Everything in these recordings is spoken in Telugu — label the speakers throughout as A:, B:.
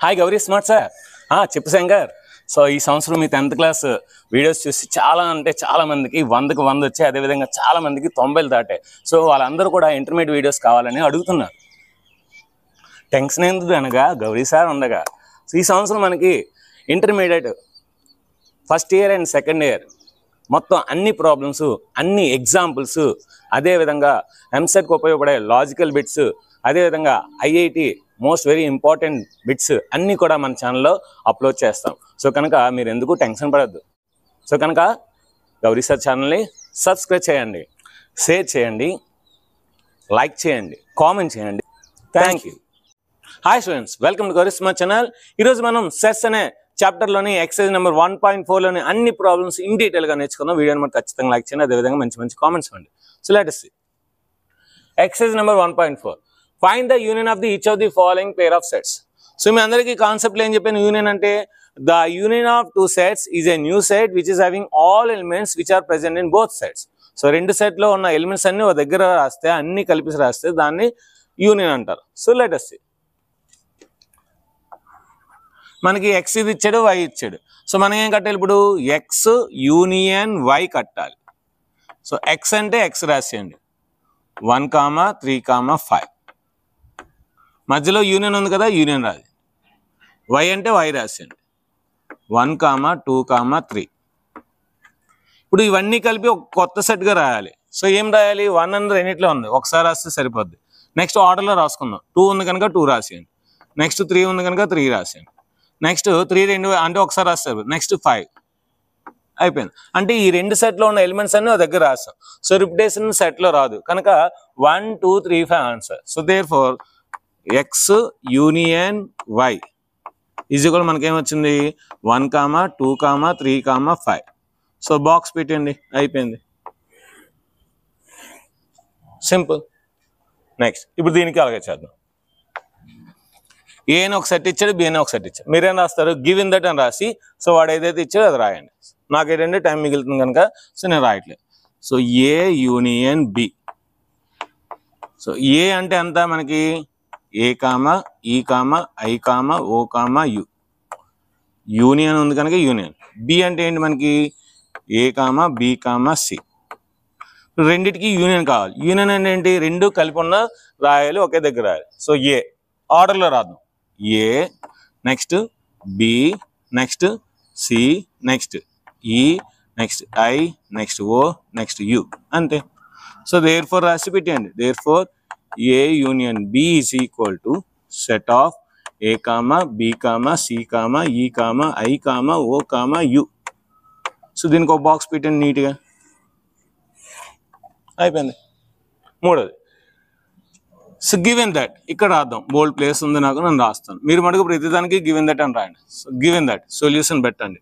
A: Hi Gauri smart sir. చెప్పు శంకర్. సో ఈ సంవత్సరం మీ 10th క్లాస్ వీడియోస్ చూసి చాలా అంటే చాలా మందికి 100కి 100 వచ్చాయి. అదేవిధంగా చాలా మందికి 90లు దాటాయి. సో వాళ్ళందరూ కూడా ఇంటర్మీడియట్ వీడియోస్ కావాలని అడుగుతున్నారు. టెన్షన్ ఎందుకు అనగా గౌరీ సార్ ఉండగా. సో ఈ సంవత్సరం మనకి intermediate first year and second year మొత్తం అన్ని ప్రాబ్లమ్స్, అన్ని ఎగ్జాంపుల్స్, అదేవిధంగా ఎంసెట్కి ఉపయోగపడే లాజికల్ బిట్స్, అదేవిధంగా IIT most very important bits అన్నీ కూడా మన ఛానల్లో అప్లోడ్ చేస్తాం. సో కనుక మీరు ఎందుకు టెన్షన్ పడద్దు. సో కనుక గౌరీ సార్ ఛానల్ని సబ్స్క్రైబ్ చేయండి, షేర్ చేయండి, లైక్ చేయండి, కామెంట్ చేయండి. Thank you. Hi students, welcome to Gauri smart channel. ఈరోజు మనం సెట్స్ అనే చాప్టర్లోని ఎక్సైజ్ నెంబర్ 1.4లోని అన్ని ప్రాబ్లమ్స్ ఇన్ డీటెయిల్గా నేర్చుకుందాం. వీడియోని మనం ఖచ్చితంగా లైక్ చేయండి, అదేవిధంగా మంచి మంచి కామెంట్స్ ఇవ్వండి. So let us see. Exercise number 1.4. Find the union of the each of the following pair of sets. So మీ అందరికీ కాన్సెప్ట్ ఏం చెప్పాను? యూనియన్ అంటే the union of two sets is a new set which is having all elements which are present in both sets. So రెండు సెట్లో ఉన్న ఎలిమెంట్స్ అన్ని ఒక దగ్గర రాస్తే, అన్ని కలిపి రాస్తే దాన్ని యూనియన్ అంటారు. So let us see. మనకి ఎక్స్ ఇది ఇచ్చాడు, వై ఇచ్చాడు. సో మనం ఏం కట్టాలి ఇప్పుడు? ఎక్స్ యూనియన్ వై కట్టాలి. సో ఎక్స్ అంటే ఎక్స్ రాసేయండి, 1, 3, 5. మధ్యలో యూనియన్ ఉంది కదా, యూనియన్ రాదు. వై అంటే వై రాసేయండి, 1, 2, 3. ఇప్పుడు ఇవన్నీ కలిపి ఒక కొత్త సెట్గా రాయాలి. సో ఏం రాయాలి? 1 అని రెండిట్లో ఉంది, ఒకసారి రాస్తే సరిపోద్ది. నెక్స్ట్ ఆర్డర్లో రాసుకుందాం. 2 ఉంది కనుక 2 రాసేయండి. నెక్స్ట్ 3 ఉంది కనుక 3 రాసేయండి. నెక్స్ట్ 3 2 అంటే ఒకసారి రాస్తారు. నెక్స్ట్ 5 అయిపోయింది. అంటే ఈ రెండు సెట్లో ఉన్న ఎలిమెంట్స్ అన్ని దగ్గర రాస్తాం. సో రిపిటేషన్ సెట్లో రాదు కనుక 1, 2, 3, 5 answer. So there four x union y is equal మనకేమొచ్చింది? 1, 2, 3, 5. సో బాక్స్ పెట్టండి, అయిపోయింది. సింపుల్. నెక్స్ట్ ఇప్పుడు దీనికి అలాగే చేద్దాం. ఏ అని ఒక సెట్ ఇచ్చాడు, బి అని ఒక సెట్ ఇచ్చాడు. మీరేం రాస్తారు? గివ్ ఇన్ దట్ అని రాసి, సో వాడు ఏదైతే ఇచ్చాడో అది రాయండి. నాకు ఏంటంటే టైం మిగులుతుంది కనుక సో నేను రాయట్లేదు. So A union B. So A అంటే ఎంత మనకి? A comma E comma I comma O comma U. Union ఉంది కనుక యూనియన్. బి అంటే ఏంటి మనకి? A comma B comma C. రెండిటికి యూనియన్ కావాలి. యూనియన్ అంటే ఏంటి? రెండు కలిపి ఉన్న రాయాలి, ఒకే దగ్గర రాయాలి. సో ఏ ఆర్డర్లో రాద్దాం. A next B next C next E next I next O next U, అంతే. సో దేర్ ఫోర్ రాసి పెట్టండి. There four A union B is equal to set of A comma B comma C comma E comma I comma O comma U. So దీనికి ఒక బాక్స్ పెట్టండి నీట్గా, అయిపోయింది. మూడోది సో గివెన్ దట్ ఇక్కడ రాద్దాం. బోల్డ్ ప్లేస్ ఉంది నాకు, నేను రాస్తాను. మీరు మటుకు ప్రతిదానికి గివెన్ దట్ అని రాయండి. సో గివెన్ దట్ సొల్యూషన్ పెట్టండి.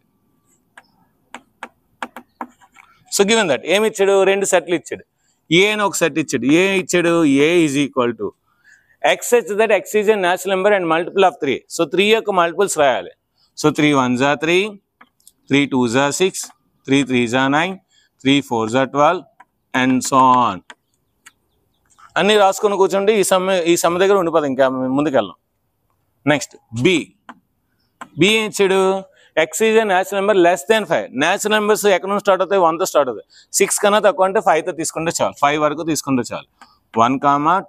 A: సో గివెన్ దట్ ఏమి ఇచ్చాడు? రెండు సెట్లు ఇచ్చాడు. ఏ అని ఒక సెట్ ఇచ్చాడు. ఏ ఇచ్చాడు? A is equal to x such that x is a natural number and multiple of 3. So 3 యొక్క మల్టిపుల్స్ రాయాలి. So 3 1 3, 3 2 6, 3 3 9, 3 4 12 and so on. అన్నీ రాసుకొని కూర్చోండి. ఈ సమ దగ్గర ఉండిపోదు, ఇంకా ముందుకెళ్ళాం. Next B. బి ఏం ఇచ్చాడు? X is a natural number less than 5. Natural numbers ఎక్కడ నుంచి స్టార్ట్ అవుతాయి? 1తో స్టార్ట్ అవుతాయి. 6 కన్నా తక్కువ అంటే 5తో తీసుకుంటే చాలు. 5 వరకు తీసుకుంటే చాలు. 1,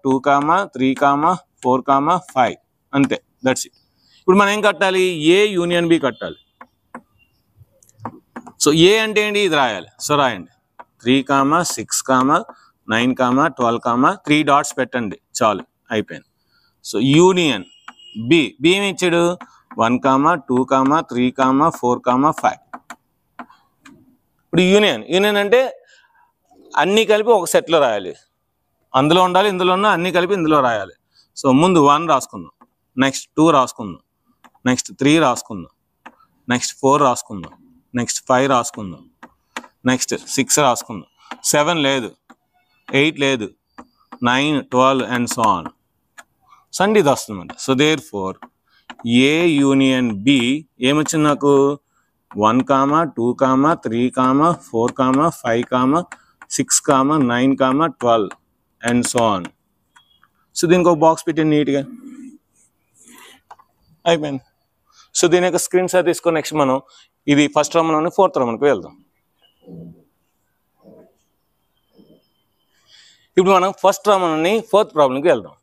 A: 2, 3, 4, 5 అంతే. That's it. ఇప్పుడు మనం ఏం కట్టాలి? ఏ యూనియన్ బి కట్టాలి. సో ఏ అంటే ఏంటి? ఇది రాయాలి. సో రాయండి. 3, 6, 9, 12, 3 డాట్స్ పెట్టండి చాలు, అయిపోయింది. So union B. బి ఏమి ఇచ్చాడు? 1, 2, 3, 4, 5. ఇప్పుడు యూనియన్ అంటే అన్నీ కలిపి ఒక సెట్లో రాయాలి. అందులో ఉండాలి, ఇందులో ఉన్న అన్నీ కలిపి ఇందులో రాయాలి. సో ముందు 1 రాసుకుందాం, నెక్స్ట్ 2 రాసుకుందాం, నెక్స్ట్ 3 రాసుకుందాం, నెక్స్ట్ 4 రాసుకుందాం, నెక్స్ట్ 5 రాసుకుందాం, నెక్స్ట్ 6 రాసుకుందాం, 7 లేదు, 8 లేదు, 9, 12 అండ్ సో ఆన్. సో అండి ఇది వస్తుందన్నమాట. So there four A union బి ఏమొచ్చింది నాకు? 1, 2, 3, 4, 5, 6, 9, 12 అండ్ సో ఆన్. సో దీనికి ఒక బాక్స్ పెట్టండి నీట్గా, అయిపోయింది. సో దీని యొక్క స్క్రీన్ షాట్ తీసుకొని నెక్స్ట్ మనం ఇది ఫస్ట్ రోమన్ నుండి ఫోర్త్ రోమన్కి వెళ్దాం. ఇప్పుడు మనం ఫస్ట్ రోమన్ నుండి ఫోర్త్ ప్రాబ్లంకి వెళ్దాం.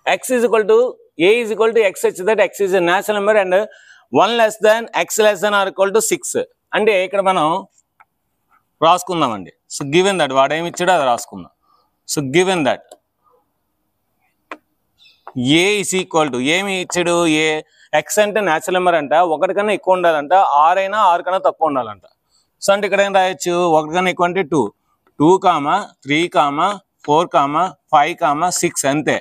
A: x is equal to a is equal to x such that x is a natural number and 1 less than x less than or equal to 6. అంటే ఇక్కడ మనం రాసుకుందామండి. సో గివెన్ దట్ వాడు ఏమి ఇచ్చాడో అది రాసుకుందాం. So given that A is equal to ఏమి ఇచ్చాడు, ఏ ఎక్స్ అంటే న్యాచురల్ నెంబర్ అంట, 1 కన్నా ఎక్కువ ఉండాలంట, 6 అయినా 6 కన్నా తక్కువ ఉండాలంట. సో అంటే ఇక్కడ ఏం రాయొచ్చు, 1 కన్నా ఎక్కువ అంటే 2, 2, 3, 4, 5, 6 అంతే.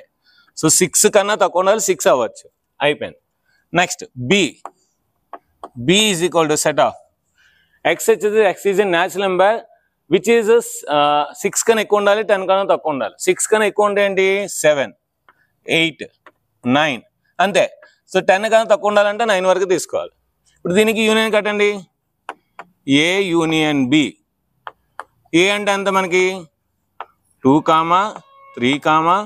A: సో 6 కన్నా తక్కువ ఉండాలి, 6 అవ్వచ్చు, అయిపోయింది. Next B is equal to set of x వచ్చేది x is a natural number which is 6 కన్నా ఎక్కువ ఉండాలి, 10 కన్నా తక్కువ ఉండాలి. 6 కన్నా ఎక్కువ ఉంటే ఏంటి 7, 8, 9 అంతే. సో 10 కన్నా తక్కువ ఉండాలంటే 9 వరకు తీసుకోవాలి. ఇప్పుడు దీనికి యూనియన్ కట్టండి, ఏ యూనియన్ బి. ఏ అంటే ఎంత మనకి 2, 3,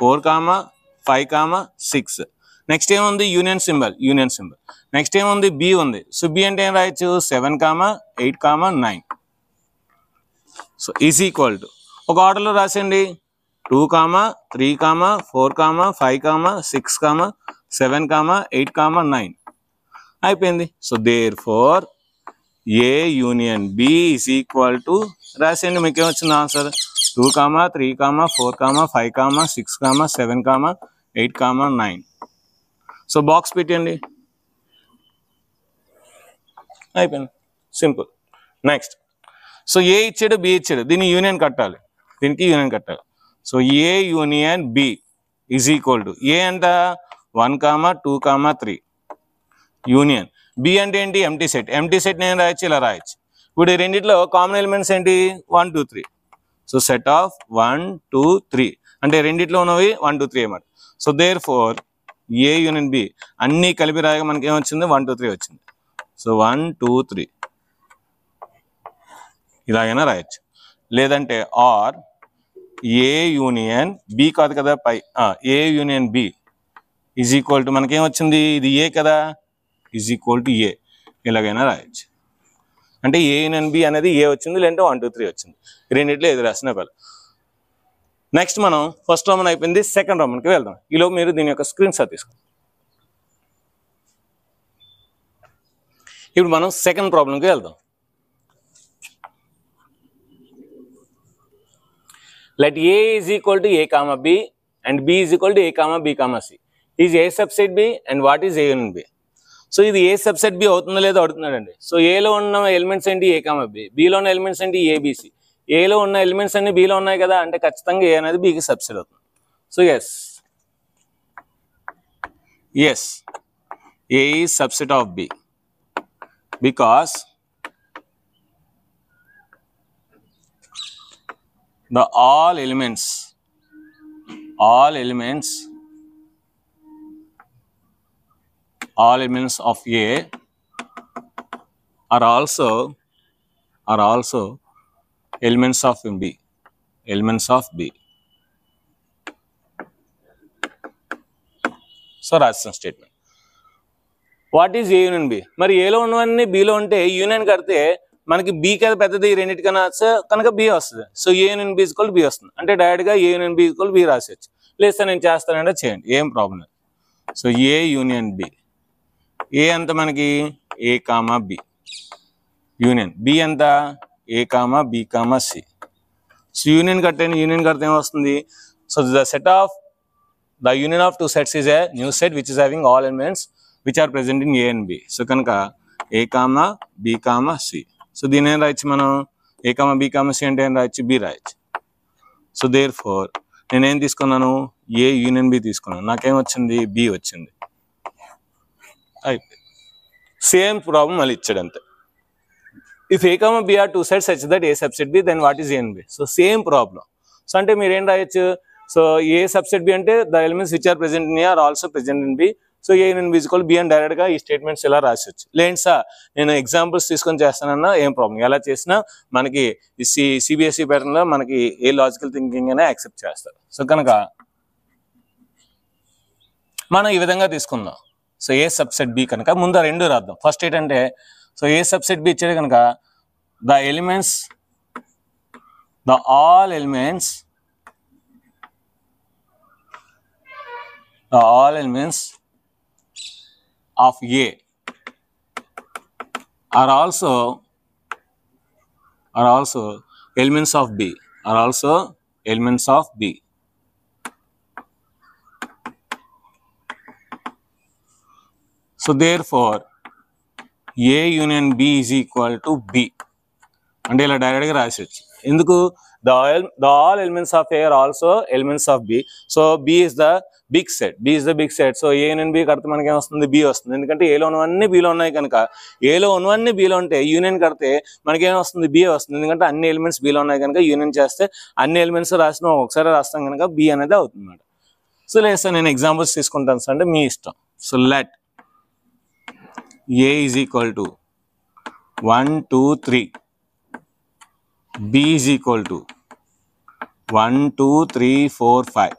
A: 4, 5, 6. నెక్స్ట్ ఏముంది యూనియన్ సింబల్, నెక్స్ట్ ఏముంది బి ఉంది. సో బి అంటే ఏం రాయొచ్చు 7, 8, 9. సో ఈజ్ ఈక్వల్ టు ఒక ఆర్డర్లో రాసండి 2, 3, 4, 5, 6, 7, 8, 9 అయిపోయింది. So there four A union B is equal to రాసేయండి, మీకు ఏమొచ్చింది ఆన్సర్ 2, 3, 4, 5, 6, 7, 8, 9. సో బాక్స్ పెట్టండి, అయిపోయింది, సింపుల్. నెక్స్ట్ సో ఏ ఇచ్చాడు బి ఇచ్చాడు, దీన్ని యూనియన్ కట్టాలి, దీనికి యూనియన్ కట్టాలి. So A union B is equal to A అంట 1, 2, 3 యూనియన్ బి అంటే ఏంటి ఎంటీ సెట్ నేను రాయొచ్చు, ఇలా రాయొచ్చు. ఇప్పుడు ఈ రెండిట్లో కామన్ ఎలిమెంట్స్ ఏంటి 1, 2, 3. సో సెట్ ఆఫ్ 1, 2, 3 అంటే రెండిట్లో ఉన్నవి 1, 2, 3 అన్నమాట. So there four A union బి అన్నీ కలిపి రాయగా మనకి ఏమొచ్చింది 1, 2, 3 వచ్చింది. సో 1, 2, 3 ఇలాగైనా రాయొచ్చు. లేదంటే ఆర్ ఏ యూనియన్ బి కాదు కదా పై, A union B is equal to మనకేమొచ్చింది, ఇది ఏ కదా, ఈజ్ ఈక్వల్ టు ఏ, ఇలాగైనా రాయొచ్చు. అంటే ఏ యూనియన్ బి అనేది ఏ వచ్చింది, లేదంటే 1, 2, 3 వచ్చింది. రెండిట్లో ఏది రాసిన పర్లేదు. నెక్స్ట్ మనం ఫస్ట్ రోమన్ అయిపోయింది, సెకండ్ రోమన్కి వెళ్దాం. ఈలోపు మీరు దీని యొక్క స్క్రీన్ షాట్ తీసుకోండి. ఇప్పుడు మనం సెకండ్ ప్రాబ్లంకి వెళ్దాం. Let A is equal to A comma B and B is equal to A comma B comma C. Is A subset B and what is A union B? So ఇది ఏ సబ్సెట్ బి అవుతుందో లేదో అడుగుతున్నాడండి. సో ఏలో ఉన్న ఎలిమెంట్స్ ఏంటి ఏ కామా బి, బిలో ఉన్న ఎలిమెంట్స్ ఏంటి ఏబిసి. ఏలో ఉన్న ఎలిమెంట్స్ అన్ని బిలో ఉన్నాయి కదా, అంటే ఖచ్చితంగా ఏ అనేది బికి సబ్సెట్ అవుతుంది. So yes A is subset of B because the all elements of A are also elements of B. So రాసిన statement. What is A union B? మరి ఏలో ఉన్నవన్నీ బిలో ఉంటే యూనియన్ కడితే మనకి బి కదా పెద్దది, రెండింటికన్నా కనుక బి వస్తుంది. So A union B equal B వస్తుంది. అంటే డైరెక్ట్గా A union B equal B రాసేయచ్చు. లేదా నేను చేస్తానంటే చేయండి, ఏం ప్రాబ్లం లేదు. So A union B, A అంత మనకి A comma B, union B అంత A comma B comma C. So union కట్టండి, యూనియన్ కడితే ఏమొస్తుంది, so the union of two sets is a new set which is having all elements which are present in A and B. So కనుక A comma B comma C. So దీని ఏం రాయొచ్చు మనం, A comma B comma C అంటే ఏం రాయొచ్చు, బి రాయొచ్చు. సో దేర్ ఫోర్ నేనేం తీసుకున్నాను, ఏ యూనియన్ బి తీసుకున్నాను, నాకేం వచ్చింది, బి వచ్చింది. అయిపోయింది. సేమ్ ప్రాబ్లం మళ్ళీ ఇచ్చాడు అంతే. If A comma B are two sets such that A subset B then what is A and B. So same problem. So అంటే మీరు ఏం రాయొచ్చు, సో ఏ సబ్సెట్ బి అంటే the elements which are present in A are also present in B. So A union B equal B అని డైరెక్ట్గా ఈ స్టేట్మెంట్స్ ఇలా రాసొచ్చు. లేండి సార్ నేను ఎగ్జాంపుల్స్ తీసుకొని చేస్తానన్నా ఏం ప్రాబ్లం, ఎలా చేసినా మనకి సిబిఎస్ఈ ప్యాటర్న్లో మనకి ఏ లాజికల్ థింకింగ్ అయినా యాక్సెప్ట్ చేస్తారు. సో కనుక మనం ఈ విధంగా తీసుకుందాం. సో ఏ సబ్సెట్ బి కనుక ముందు ఆ రెండు రాద్దాం. ఫస్ట్ ఏంటంటే సో ఏ సబ్సెట్ బి ఇచ్చాడు కనుక all elements of A are also elements of B, So therefore A union B is equal to B. అంటే ఇలా డైరెక్ట్గా రాసేయచ్చు. ఎందుకు the all elements of A are also elements of B. So B is the big set. So A union B కడితే మనకి ఏమొస్తుంది? B వస్తుంది. ఎందుకంటే Aలో ఉన్నవన్నీ Bలో ఉన్నాయి కనుక Aలో ఉన్నవన్నీ Bలో ఉంటే యూనియన్ కడితే మనకి ఏమొస్తుంది? B వస్తుంది. ఎందుకంటే అన్ని ఎలిమెంట్స్ Bలో ఉన్నాయి కనుక యూనియన్ చేస్తే అన్ని ఎలిమెంట్స్ రాసినా ఒకసారి రాస్తాం కనుక B అనేది అవుతుంది అన్నమాట. సో లేదు సార్ నేను ఎగ్జాంపుల్స్ తీసుకుంటాను సార్ అంటే మీ ఇష్టం. So let A is equal to 1, 2, 3. B is equal to 1, 2, 3, 4, 5.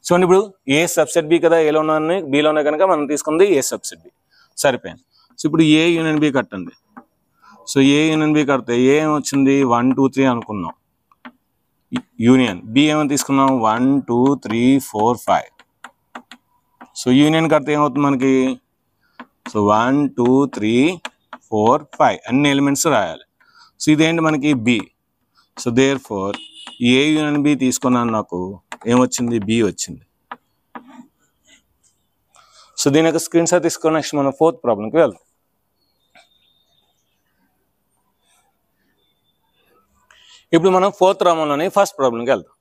A: చూడండి ఇప్పుడు ఏ సబ్సెట్ బి కదా, ఏలో ఉన్నాయి బిలో ఉన్నాయి కనుక మనం తీసుకుంది ఏ సబ్సెట్ బి సరిపోయింది. సో ఇప్పుడు ఏ యూనియన్ బి కట్టండి. సో ఏ యూనియన్ బి కడితే ఏ ఏమొచ్చింది? 1, 2, 3 అనుకున్నాం. యూనియన్ బి ఏమని తీసుకున్నాం? 1, 2, 3, 4, 5. సో యూనియన్ కడితే ఏమవుతుంది మనకి? సో 1, 2, 3, 4, 5 అన్ని ఎలిమెంట్స్ రాయాలి. సో ఇదేంటి మనకి? B. So there four A union బి తీసుకున్నాను, నాకు ఏమొచ్చింది? బి వచ్చింది. సో దీని యొక్క స్క్రీన్ షాట్ తీసుకొని నెక్స్ట్ మనం 4th ప్రాబ్లంకి వెళ్దాం. ఇప్పుడు మనం 4th రామంలోని ఫస్ట్ ప్రాబ్లంకి వెళ్దాం.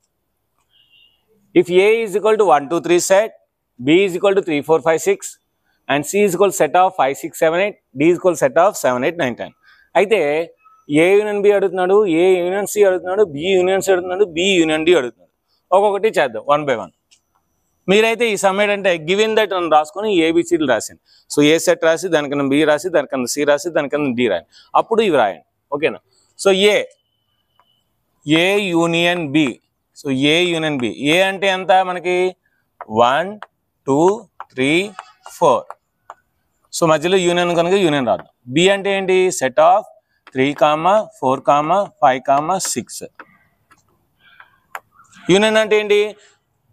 A: If A is equal to 1, 2, 3 set, B is equal to 3, 4, 5, 6 and C is equal to set of 5, 6, 7, 8, D is equal to set of 7, 8, 9, 10. అయితే ఏ యూనియన్ బి అడుగుతున్నాడు, ఏ యూనియన్ సి అడుగుతున్నాడు, బి యూనియన్ సి అడుగుతున్నాడు, బి యూనియన్ డి అడుగుతున్నాడు. ఒక్కొక్కటి చేద్దాం 1 by 1. మీరైతే ఈ సమ్ ఏంటంటే గివెన్ దట్ అని రాసుకొని ఏబిసిడీలు రాసాను. సో ఏ సెట్ రాసి దానికన్నా బి రాసి దానికన్నా సి రాసి దానికన్నా డి రాయండి. అప్పుడు ఇవి రాయండి. ఓకేనా? So A union B. So A union B. A అంటే ఎంత మనకి? 1, 2, 3, 4. సో మధ్యలో యూనియన్ కనుక యూనియన్ రాదు. బి అంటే ఏంటి? Set of 3, 4, 5, 6. యూనియన్ అంటే ఏంటి?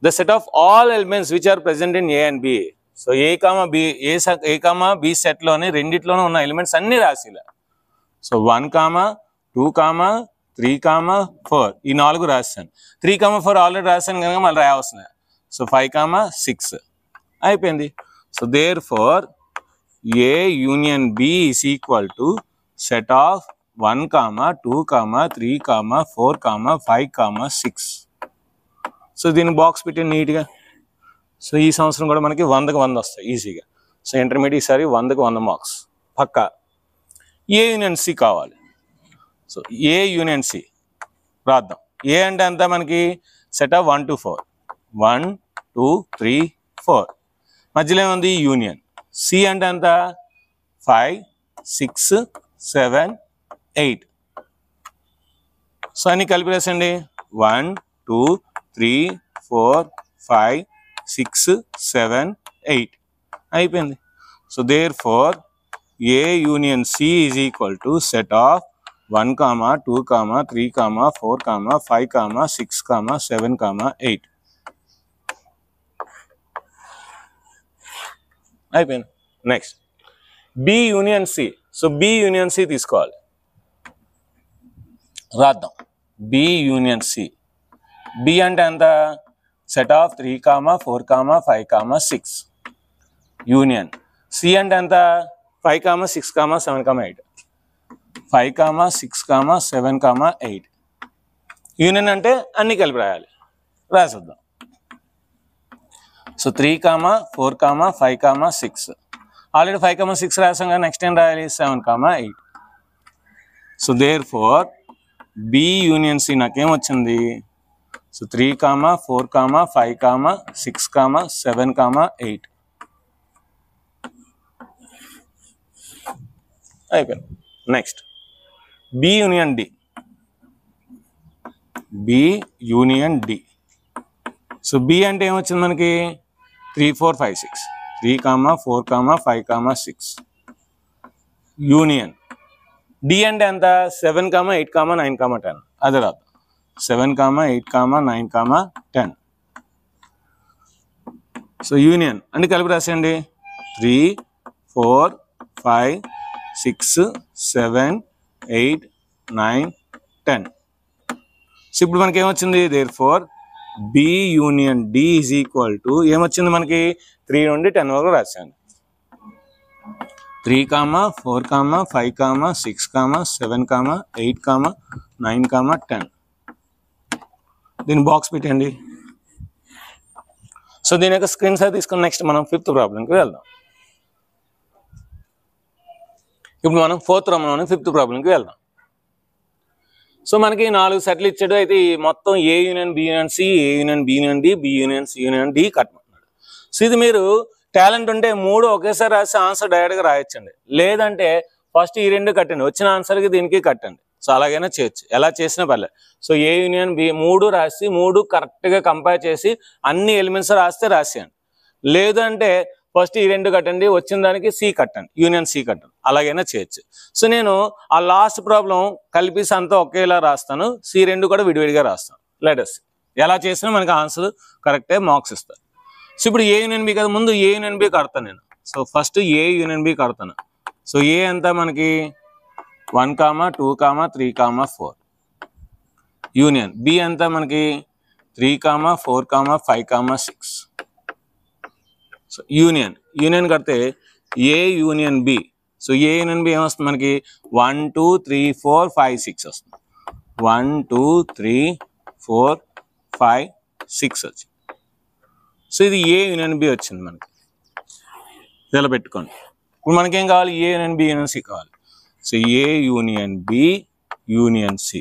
A: The set of all elements which are present in A and B. So A comma B సెట్లోని రెండిట్లోనే ఉన్న ఎలిమెంట్స్ అన్ని రాసిలా. సో 1, 2, 3, 4 ఈ 4 రాశాను. 3, 4 ఆల్రెడీ రాశాను కనుక మళ్ళీ రాయవస్తుంది. సో 5, 6 అయిపోయింది. So therefore A union B is equal to set of 1, 2, 3, 4, 5, 6. So దీన్ని బాక్స్ పెట్టి నీట్గా. సో ఈ సంవత్సరం కూడా మనకి 100కి 100 వస్తాయి ఈజీగా. సో ఇంటర్మీడియట్ ఈసారి 100కి 100 మార్క్స్ పక్కా. ఏ యూనియన్ సి కావాలి. సో ఏ యూనియన్ సి రాద్దాం. ఏ అంటే అంతా మనకి సెట్ ఆఫ్ 1 to 4. 1, 2, 3, 4 మధ్యలో ఏముంది? యూనియన్. సి అంటే ఎంత? 5, 6, 7, 8. సో అన్ని కలిపి రాసండి. 1, 2, 3, 4, 5, 6, 7, 8 అయిపోయింది. So there four A union C is equal to set of 1, 2, 3, 4, 5, 6, 7, 8 అయిపోయింది. Next B union C. So B union C తీసుకోవాలి. రాద్దాం. B union C. బి అంటే ఎంత? Set of 3, 4, 5, 6 union. సి అంటే ఎంత? 5, 6, 7, 8. 5, 6, 7, 8 యూనియన్ అంటే అన్ని కలిపి రాయాలి. రాసేద్దాం. సో 3, 4, 5, 6 ఆల్రెడీ 5, 6 రాసాం కదా. నెక్స్ట్ ఏం రాయాలి? 7, 8. So there four B union C నాకేమొచ్చింది? సో 3, 4, 5, 6, 7, 8 అయిపోయింది. Next B union D. B union D. So B అంటే ఏమొచ్చింది మనకి? 3, 4, 5, 6 3, 4, 5, 6. యూనియన్ డి అంటే ఎంత 7, 8, 9, 10. అదే రాదు 7, 8, 9, 10. సో యూనియన్ అంటే కలిపి రాసేయండి 3, 4, 5, 6, 7, 8, 9, 10. సో ఇప్పుడు మనకి ఏమొచ్చింది therefore B union D is equal to ఏమొచ్చింది మనకి 3 నుండి 10 వరకు రాశాను 3, 4, 5, 6, 7, 8, 9, 10. దీన్ని బాక్స్ పెట్టండి. సో దీని యొక్క స్క్రీన్ షాట్ తీసుకుని నెక్స్ట్ మనం 5th ప్రాబ్లంకి వెళ్దాం. ఇప్పుడు మనం 4th రోమన్లోని 5th ప్రాబ్లంకి వెళ్దాం. సో మనకి 4 సెట్లు ఇచ్చాడు. అయితే మొత్తం A union B union C, A union B union D, B union C union D కట్టమన్నాడు. సో ఇది మీరు టాలెంట్ ఉంటే 3 ఒకేసారి రాసి ఆన్సర్ డైరెక్ట్గా రాయొచ్చండి. లేదంటే ఫస్ట్ ఈ 2 కట్టండి, వచ్చిన ఆన్సర్కి దీనికి కట్టండి. సో అలాగైనా చేయొచ్చు, ఎలా చేసినా పర్లేదు. సో ఏ యూనియన్ బి 3 రాసి 3 కరెక్ట్గా కంపేర్ చేసి అన్ని ఎలిమెంట్స్ రాస్తే రాసేయండి. లేదంటే ఫస్ట్ ఈ 2 కట్టండి, వచ్చిన దానికి సి కట్టండి, యూనియన్ సి కట్టండి, అలాగైనా చేయొచ్చు. సో నేను ఆ లాస్ట్ ప్రాబ్లం కలిపేసి అంతా ఒకేలా రాస్తాను, సి 2 కూడా విడివిడిగా రాస్తాను. లెటర్స్ ఎలా చేసినా మనకి ఆన్సర్ కరెక్టే, మార్క్స్ ఇస్తాను. సో ఇప్పుడు ఏ యూనియన్ బి కదా, ముందు ఏ యూనియన్ బి కడతాను నేను. So first A union B కడతాను. సో ఏ ఎంత మనకి 1, 2, 3, 4. యూనియన్ బి ఎంత మనకి 3, 4, 5, 6. సో యూనియన్ కడితే A union B. So A union B ఏమొస్తుంది మనకి 1, 2, 3, 4, 5, 6 వస్తుంది. 1, 2, 3, 4, 5, 6 వచ్చింది. సో ఇది ఏ యూనియన్ బి వచ్చింది మనకి. ఇలా పెట్టుకోండి. ఇప్పుడు మనకేం కావాలి, A union B union C కావాలి. So A union B union C.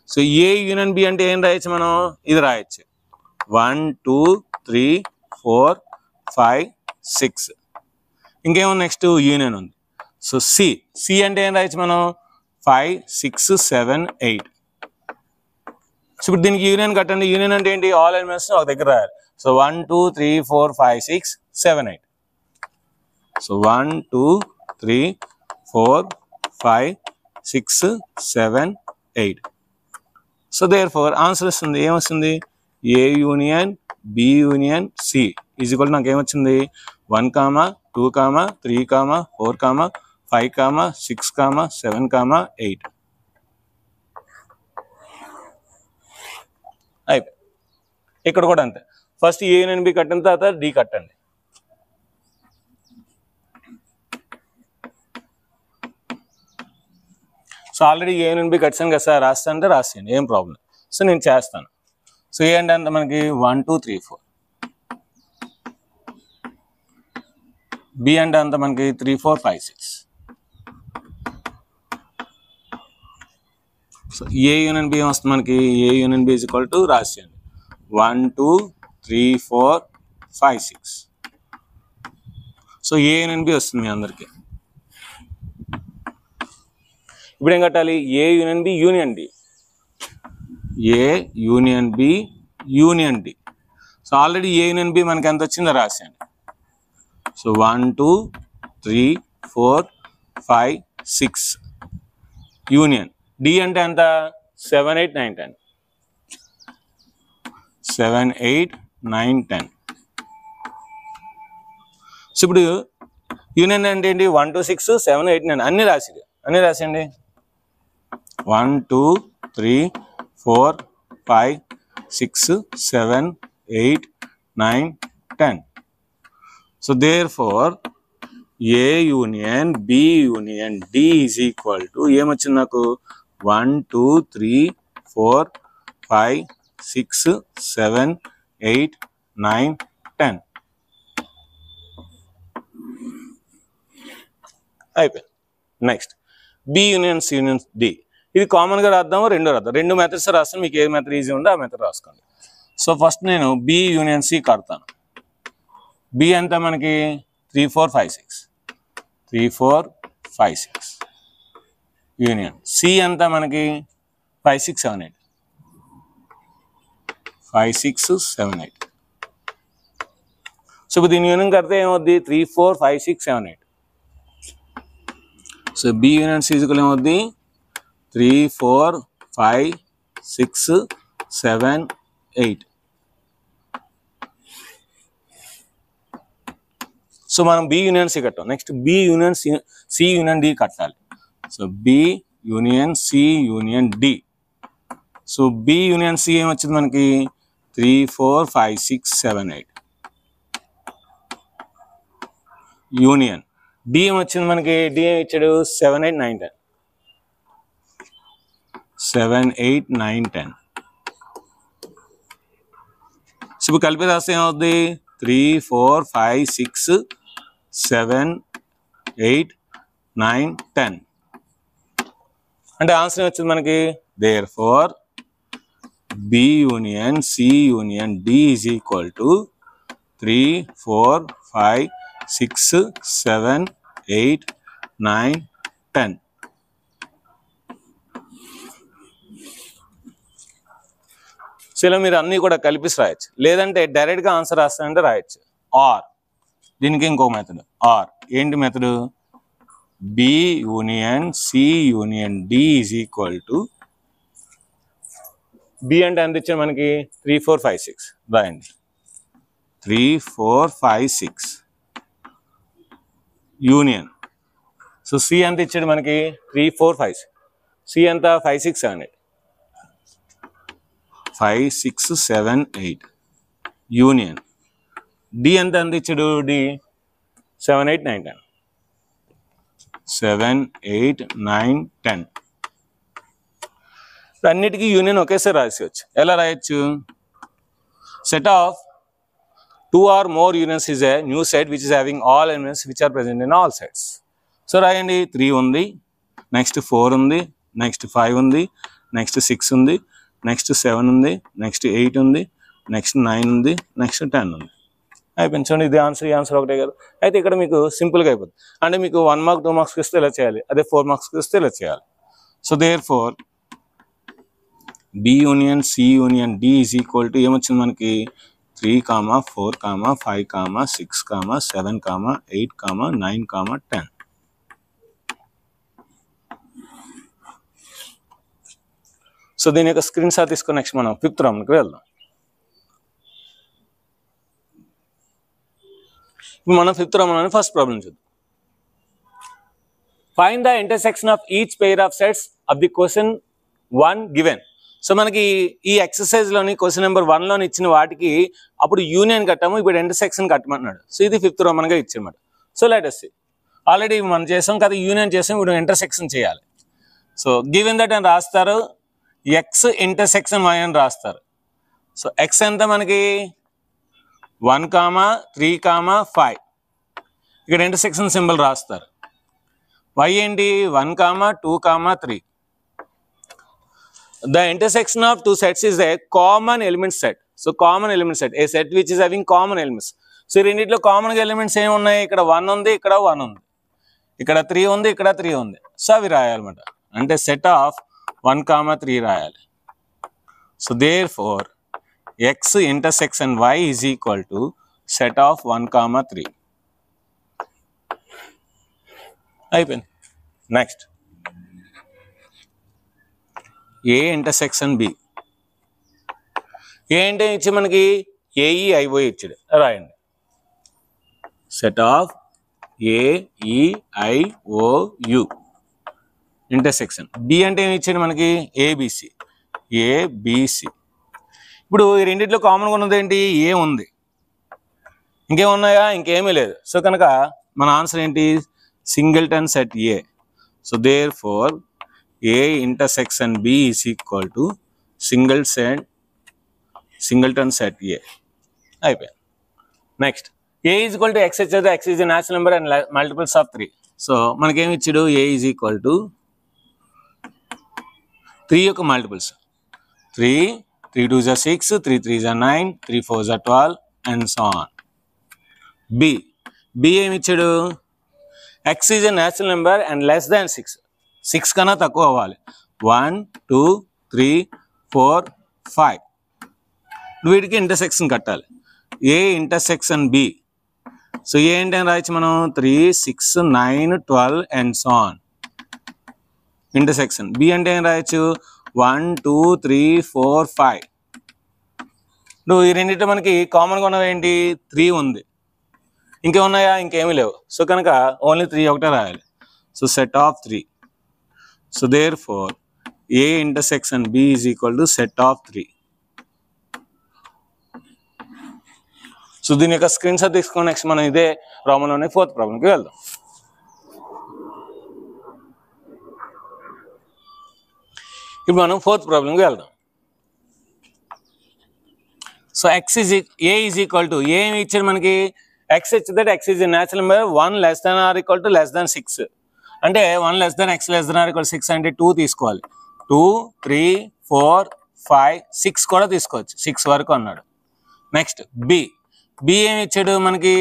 A: So A union B అంటే ఏం రాయొచ్చు మనం, ఇది రాయొచ్చు 1, 2, 3, 4, 5, 6. ఇంకేమో నెక్స్ట్ యూనియన్ ఉంది. సో సి అంటే ఏం రాయొచ్చు మనం 5, 6, 7, 8. సో ఇప్పుడు దీనికి యూనియన్ కట్టండి. యూనియన్ అంటే ఏంటి, ఆల్ ఎలిమెంట్స్ ఒక దగ్గర రాయాలి. So 1, 2, 3, 4, 5, 6, 7, 8. So 1, 2, 3, 4, 5, 6, 7, 8. So therefore answer వస్తుంది, ఏమొస్తుంది A union B union C is equal నాకు ఏమొచ్చింది 1, 2, 3, 4, 5, 6, 7, 8. అయిపోయి ఇక్కడ కూడా అంతే. ఫస్ట్ ఏ యూనియన్ బి కట్టిన తర్వాత డి కట్టండి. So already A union B కట్టాను కదా సార్, రాస్తా అంటే రాసేయండి, ఏం ప్రాబ్లం. సో నేను చేస్తాను. సో ఏ అంటే అంత మనకి 1, 2, 3, 4. బి అంటే అంత మనకి 3, 4, 5, 6. సో ఏ యూనియన్ బి వస్తుంది మనకి, A union B is equal to రాసేయండి 1, 2, 3, 4, 5, 6. సో ఏ యూనియన్ బి వస్తుంది మీ అందరికి. ఇప్పుడు ఏం కట్టాలి, A union B union D, A union B union D. So already A union B మనకి ఎంత వచ్చిందో రాసేయండి. సో 1, 2, 3, 4, 5, 6. యూనియన్ డి అంటే ఎంత 7, 8, 9, 10. 7, 8, 9, 10. సో ఇప్పుడు యూనియన్ అంటే ఏంటి 1, 2, 6, 7, 8, 9 అన్ని రాసేయండి. 1, 2, 3, 4, 5, 6, 7, 8, 9, 10. So therefore A union B union D is equal to ఏమొచ్చింది నాకు 1, 2, 3, 4, 5, 6, 7, 8, 9, 10. అయిపోయింది. Next B union C union D. ఇది కామన్గా రాద్దాము, రెండు మెథడ్స్ రాస్తాను, మీకు ఏ మెథడ్ ఈజీ ఉందో ఆ మెథడ్ రాసుకోండి. సో ఫస్ట్ నేను బి యూనియన్ సి కడతాను. బి ఎంత మనకి 3, 4, 5, 6. 3, 4, 5, 6. యూనియన్ సి ఎంత మనకి 5, 6, 7, 8. 5, 6, 7, 8. సో ఇప్పుడు దీని యూనియన్ కడితే ఏమవుద్ది 3 4 5 6 7 8. So B union C equal ఏమవుద్ది 3 4 5 6 7 8. సో మనం బి యూనియన్ సి కట్టాం. Next B union C union D కట్టాలి. So B union C union D. So B union C ఏమొచ్చింది మనకి 3 4 5 6 7 8. యూనియన్ డి ఏమొచ్చింది మనకి డి ఇచ్చాడు 7 8 9 10. 7 8 9 10. సో ఇప్పుడు కలిపి రాస్తే ఏమవుద్ది 3 4 5 6 7 8 9 10. అంటే ఆన్సర్ వచ్చింది మనకి therefore B union C union D is equal to 3 4 5 6 7 8 9 10. So ఇలా మీరు అన్నీ కూడా కలిపిసి రాయొచ్చు, లేదంటే డైరెక్ట్గా ఆన్సర్ రాస్తానంటే రాయొచ్చు. ఆర్ దీనికి ఇంకో మెథడ్. ఆర్ ఏంటి method? B union C union D is equal to B అంటే ఎంత ఇచ్చాడు మనకి 3 4 5 6 రాయండి. 3 4 5 6 యూనియన్. సో సి ఎంత ఇచ్చాడు మనకి 3 4 5 6. సి ఎంత 5 6 7 8. 5 6 7 8 యూనియన్. డి ఎంత ఇచ్చాడు? డి 7 8 9 10. 7 8 9 10. అన్నిటికీ యూనియన్ ఒకేసారి రాసేయచ్చు. ఎలా రాయొచ్చు? Set of 2 or more unions is a new set which is having all elements which are present in all sets. So రాయండి. 3 ఉంది, నెక్స్ట్ 4 ఉంది, నెక్స్ట్ 5 ఉంది, నెక్స్ట్ 6 ఉంది, నెక్స్ట్ 7 ఉంది, నెక్స్ట్ 8 ఉంది, నెక్స్ట్ 9 ఉంది, నెక్స్ట్ 10 ఉంది. అయిపోయింది. చూడండి, ఇది ఆన్సర్. ఈ ఆన్సర్ ఒకటే కదా. అయితే ఇక్కడ మీకు సింపుల్గా అయిపోతుంది. అంటే మీకు 1 మార్క్ 2 మార్క్స్కి ఇస్తే ఇలా చేయాలి, అదే 4 మార్క్స్కి ఇస్తే ఇలా చేయాలి. So therefore B union C union D is equal to ఏమొచ్చింది మనకి 3 4 5 6 7 8 9 10. సో దీని యొక్క స్క్రీన్ షాట్ తీసుకుని నెక్స్ట్ మనం 5th రౌండ్కి వెళ్దాం. మనం 5th రౌండ్లోని ఫస్ట్ ప్రాబ్లం చూద్దాం. Find the intersection of each pair of sets of the question 1 given. So మనకి ఈ ఎక్సర్సైజ్లోని క్వశ్చన్ నెంబర్ 1లోని ఇచ్చిన వాటికి అప్పుడు యూనియన్ కట్టాము, ఇప్పుడు ఇంటర్సెక్షన్ కట్టమంటున్నాడు. సో ఇది 5th రౌండ్గా ఇచ్చామాట. So let us see. Already మనం చేసాం కదా, యూనియన్ చేసాం, ఇప్పుడు ఇంటర్సెక్షన్ చేయాలి. సో గివెన్ దట్ అని రాస్తారు, ఎక్స్ ఇంటర్సెక్షన్ వై అని రాస్తారు. సో ఎక్స్ ఎంత మనకి 1 3 5. ఇక్కడ ఇంటర్సెక్షన్ సింబల్ రాస్తారు. వై ఏంటి 1 2 3. The intersection of two sets is a common element set. So common element set, a set which is having common elements. So రెండిట్లో కామన్ ఎలిమెంట్స్ ఏమి ఉన్నాయి? ఇక్కడ 1 ఉంది, ఇక్కడ 1 ఉంది, ఇక్కడ 3 ఉంది, ఇక్కడ 3 ఉంది. సో అవి రాయాలన్నమాట. అంటే సెట్ ఆఫ్ 1 3 రాయాలి. So therefore x intersection y is equal to set of 1 3. అయిపోయింది. Next A intersection B. A అంటే ఇచ్చి మనకి ఏఈ ఐఓ ఇచ్చాడు, రాయండి. Set of A E I O U intersection. B అంటే ఏమి ఇచ్చాడు మనకి ఏబిసి. ఏబిసి. ఇప్పుడు ఈ రెండిట్లో కామన్గా ఉన్నది ఏంటి? ఏ ఉంది. ఇంకేమున్నాయా? ఇంకేమీ లేదు. సో కనుక మన ఆన్సర్ ఏంటి? Singleton set A. So therefore A intersection B is equal to singleton set A. అయిపోయింది. Next A is equal to x అయితే x is a natural number and multiples of 3. So మనకేమి ఇచ్చాడు? A is equal to 3 యొక్క multiples. 3 2 6, 3 3 9, 3 4 12 and so on. B ఏమి ఇచ్చాడు? x is a natural number and less than 6. 6 కన్నా తక్కువ అవ్వాలి. 1 2 3 4 5. వీటికి ఇంటర్సెక్షన్ కట్టాలి. A intersection B. So A అంటే రాయొచ్చు మనం 3, 6, 9, 12 and so on. Intersection B అంటే ఏం రాయొచ్చు 1, 2, 3, 4, 5. ఇప్పుడు ఈ రెండింటిలో మనకి కామన్గా ఉన్నవి ఏంటి 3 ఉంది, ఇంకేమున్నాయా ఇంకేమీ లేవు. సో కనుక ఓన్లీ 3 ఒకటే రాయాలి. So set of 3. So there four A intersection B is equal to set of 3. So దీని యొక్క స్క్రీన్ షాట్ తీసుకుని నెక్స్ట్ మనం ఇదే రోమన్లోనే 4th ప్రాబ్లంకి వెళ్దాం. ఇప్పుడు మనం 4th ప్రాబ్లంకి వెళ్దాం. So A is equal to A ఇచ్చారు మనకి x ఇచ్చింది, x is natural number 1 less than or equal to less than 6. అంటే 1 less than x less than or equal to 6 అంటే 2 తీసుకోవాలి. 2, 3, 4, 5, 6 కూడా తీసుకోవచ్చు. 6 వరకు అన్నాడు. నెక్స్ట్ బి ఏమి ఇచ్చాడు మనకి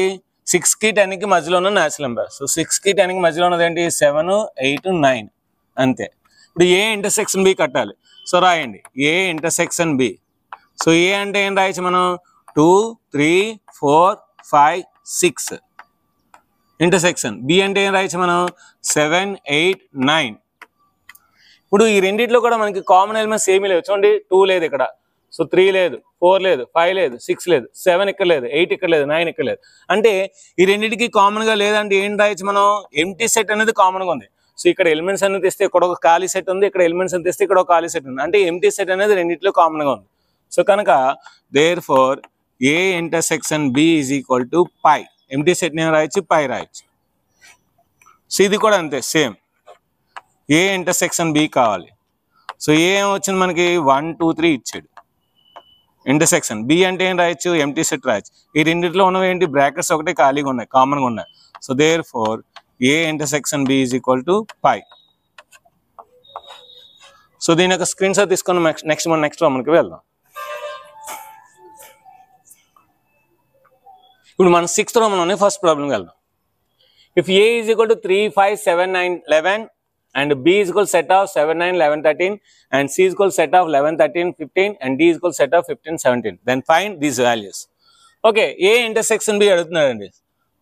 A: 6కి 10కి మధ్యలో ఉన్న న్యాచురల్ నెంబర్. సో 6కి 10కి మధ్యలో ఉన్నది ఏంటి 7, 8, 9 అంతే. ఇప్పుడు ఏ ఇంటర్సెక్షన్ బి కట్టాలి. సో రాయండి ఏ ఇంటర్సెక్షన్ బి. సో ఏ అంటే ఏం రాయొచ్చు మనం 2, 3, 4, 5, 6. ఇంటర్సెక్షన్ బి అంటే ఏం రాయొచ్చు మనం 7, 8, 9. ఇప్పుడు ఈ రెండిట్లో కూడా మనకి కామన్ ఎలిమెంట్స్ ఏమీ లేవు. చూడండి 2 లేదు ఇక్కడ, సో 3 లేదు, 4 లేదు, 5 లేదు, 6 లేదు, 7 ఇక్కడ లేదు, 8 ఇక్కడ లేదు, 9 ఇక్కడ లేదు. అంటే ఈ రెండింటికి కామన్గా లేదంటే ఏం రాయొచ్చు మనం ఎంటీ సెట్ అనేది కామన్గా ఉంది. సో ఇక్కడ ఎలిమెంట్స్ అనేది తెస్తే ఇక్కడ ఒక ఖాళీ సెట్ ఉంది, ఇక్కడ ఎలిమెంట్స్ అని తెస్తే ఇక్కడ ఒక ఖాళీ సెట్ ఉంది. అంటే ఎంటీ సెట్ అనేది రెండింటిలో కామన్గా ఉంది. సో కనుక there four A intersection B is equal to phi. Empty set నేను రాయొచ్చు, పై రాయొచ్చు. సో ఇది కూడా అంతే సేమ్, ఏ ఇంటర్సెక్షన్ బి కావాలి. సో ఏ ఏమొచ్చింది మనకి 1, 2, 3 ఇచ్చాడు. ఇంటర్సెక్షన్ బి అంటే ఏం రాయొచ్చు ఎంటీ సెట్ రాయొచ్చు. ఈ రెండింటిలో ఉన్నవి ఏంటి బ్రాకెట్స్ ఒకటే ఖాళీగా ఉన్నాయి, కామన్గా ఉన్నాయి. So there four A intersection B is equal to phi. So దీని యొక్క స్క్రీన్ షాట్ తీసుకుని నెక్స్ట్ మనకి వెళ్దాం. ఇప్పుడు మనం 6th రోమన్లోనే ఫస్ట్ ప్రాబ్లంకి వెళ్దాం. If A is equal to 3, 5, 7, 9, 11 and b is equal set of 7, 9, 11, 13 and c is equal set of 11, 13, 15 and d is equal set of 15, 17. Then find these values. Okay A intersection B అడుగుతున్నాడండి.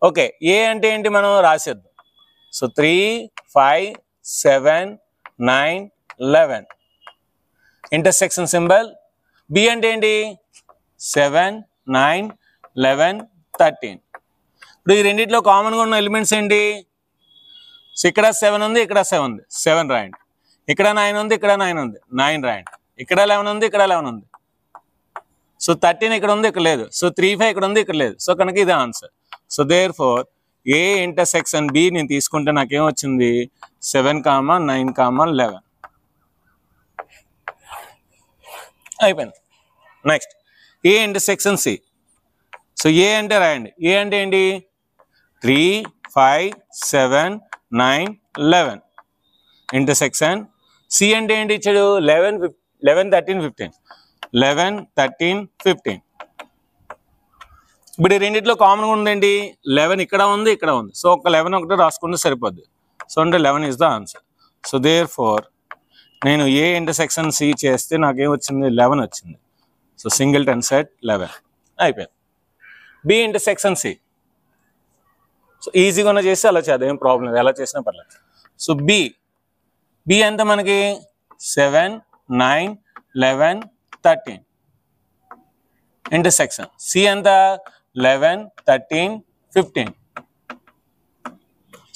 A: ఓకే ఏ అంటే ఏంటి మనం రాసేద్దాం. So 3, 5, 7, 9, 11 intersection symbol. బి అంటే ఏంటి 7, 9, 11, 13. ఇప్పుడు ఈ రెండిట్లో కామన్గా ఉన్న ఎలిమెంట్స్ ఏంటి. సో ఇక్కడ 7 ఉంది, ఇక్కడ 7 ఉంది, 7 రాయండి. ఇక్కడ 9 ఉంది, ఇక్కడ 9 ఉంది, 9 రాయండి. ఇక్కడ 11 ఉంది, ఇక్కడ 11 ఉంది. సో 13 ఇక్కడ ఉంది, ఇక్కడ లేదు. సో 3, 5 ఇక్కడ ఉంది, ఇక్కడ లేదు. సో కనుక ఇదే answer. So there four A intersection B నేను తీసుకుంటే నాకేమొచ్చింది 7, 9, 11 అయిపోయింది. Next A intersection C. So A అంటే రాయండి. ఏ అంటే ఏంటి 3, 5, 7, 9, 11 ఇంటర్సెక్షన్. సి అంటే ఏంటి ఇచ్చాడు 11, 13, 15. 11, 13, 15. ఇప్పుడు ఈ రెండిట్లో కామన్గా ఉందేంటి 11 ఇక్కడ ఉంది, ఇక్కడ ఉంది. సో ఒక 11 ఒకటి రాసుకుంటే సరిపోద్ది. సో అంటే 11 is the answer. So there four నేను ఏ ఇంటర్సెక్షన్ సి చేస్తే నాకేం వచ్చింది 11 వచ్చింది. సో సింగిల్టన్ సెట్ 11 అయిపోయింది. B intersection C. సో ఈజీగా ఉన్న చేస్తే అలా చేద్దాం, ఏం ప్రాబ్లం లేదు, ఎలా చేసినా పర్లేదు. సో బి ఎంత మనకి 7, 9, 11, 13 ఇంటర్సెక్షన్. సి ఎంత 11, 13, 15.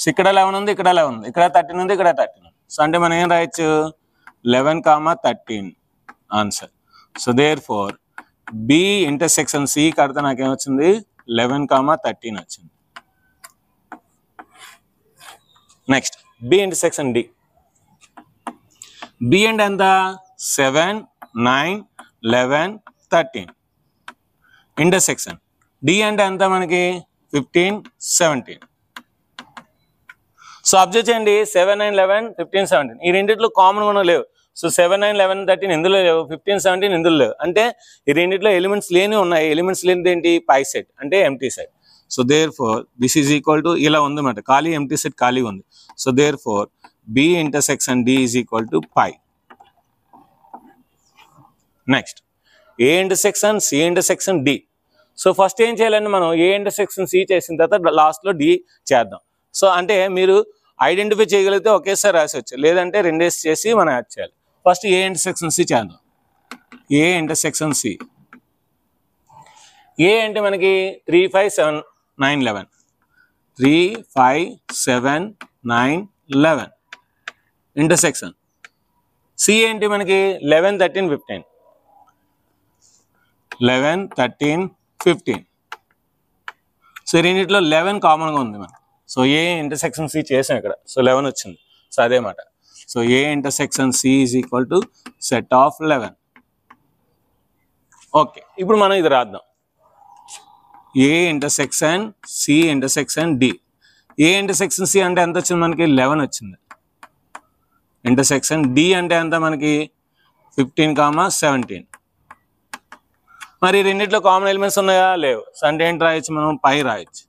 A: సో ఇక్కడ 11 ఉంది, ఇక్కడ 11 ఉంది, ఇక్కడ 13 ఉంది, ఇక్కడ 13 ఉంది. సో అంటే మనం ఏం రాయొచ్చు 11, 13 answer. So there four B intersection C కడితే నాకేమొచ్చింది 11, 13 వచ్చింది. Next B intersection D. B అంటే ఎంత 7, 9, 11, 13 ఇంటర్సెక్షన్. డి అంటే ఎంత మనకి 15, 17. సో అబ్జర్వ్ చేయండి 7, 9, 11, 15, 17 ఈ రెండిట్లో కామన్ కూడా లేవు. సో 7, 9, 11, 13 ఎందులో లేవు, 15, 17 ఎందులో లేవు. అంటే ఈ రెండిట్లో ఎలిమెంట్స్ లేని ఉన్నాయి. ఎలిమెంట్స్ లేనిది ఏంటి పై సెట్ అంటే empty set. So there four this is equal to ఇలా ఉంది అన్నమాట, ఖాళీ ఎంటీ సెట్ ఖాళీగా ఉంది. So there four B intersection D is equal to phi. Next A intersection C intersection D. So first ఏం చేయాలంటే మనం ఏ ఇంటర్సెక్షన్ సి చేసిన తర్వాత లాస్ట్లో డి చేద్దాం. సో అంటే మీరు ఐడెంటిఫై చేయగలిగితే ఒకేసారి రాసొచ్చు, లేదంటే రెండేసి చేసి మనం యాడ్ చేయాలి. ఫస్ట్ ఏ ఇంటర్సెక్షన్ సి చేద్దాం. A intersection C. ఏ అంటే మనకి 3, 5, 7, 9, 11. 3, 5, 7, 9, 11 ఇంటర్సెక్షన్. సి ఏంటి మనకి 11, 13, 15. 11, 13, 15. సో రెండిట్లో 11 కామన్గా ఉంది మనం. సో ఏ ఇంటర్సెక్షన్ సి చేసాం ఇక్కడ. సో 11 వచ్చింది. సో అదే మాట. So A intersection C is equal to set of 11. Okay, ఇప్పుడు మనం ఇది రాద్దాం. A intersection C intersection D. A intersection C అంటే ఎంత వచ్చింది మనకి 11 వచ్చింది. ఇంటర్సెక్షన్ డి అంటే ఎంత మనకి 15, 17. మరి రెండిట్లో కామన్ ఎలిమెంట్స్ ఉన్నాయా? లేవు. సో అంటే ఏంటి రాయొచ్చు మనం? పై రాయొచ్చు.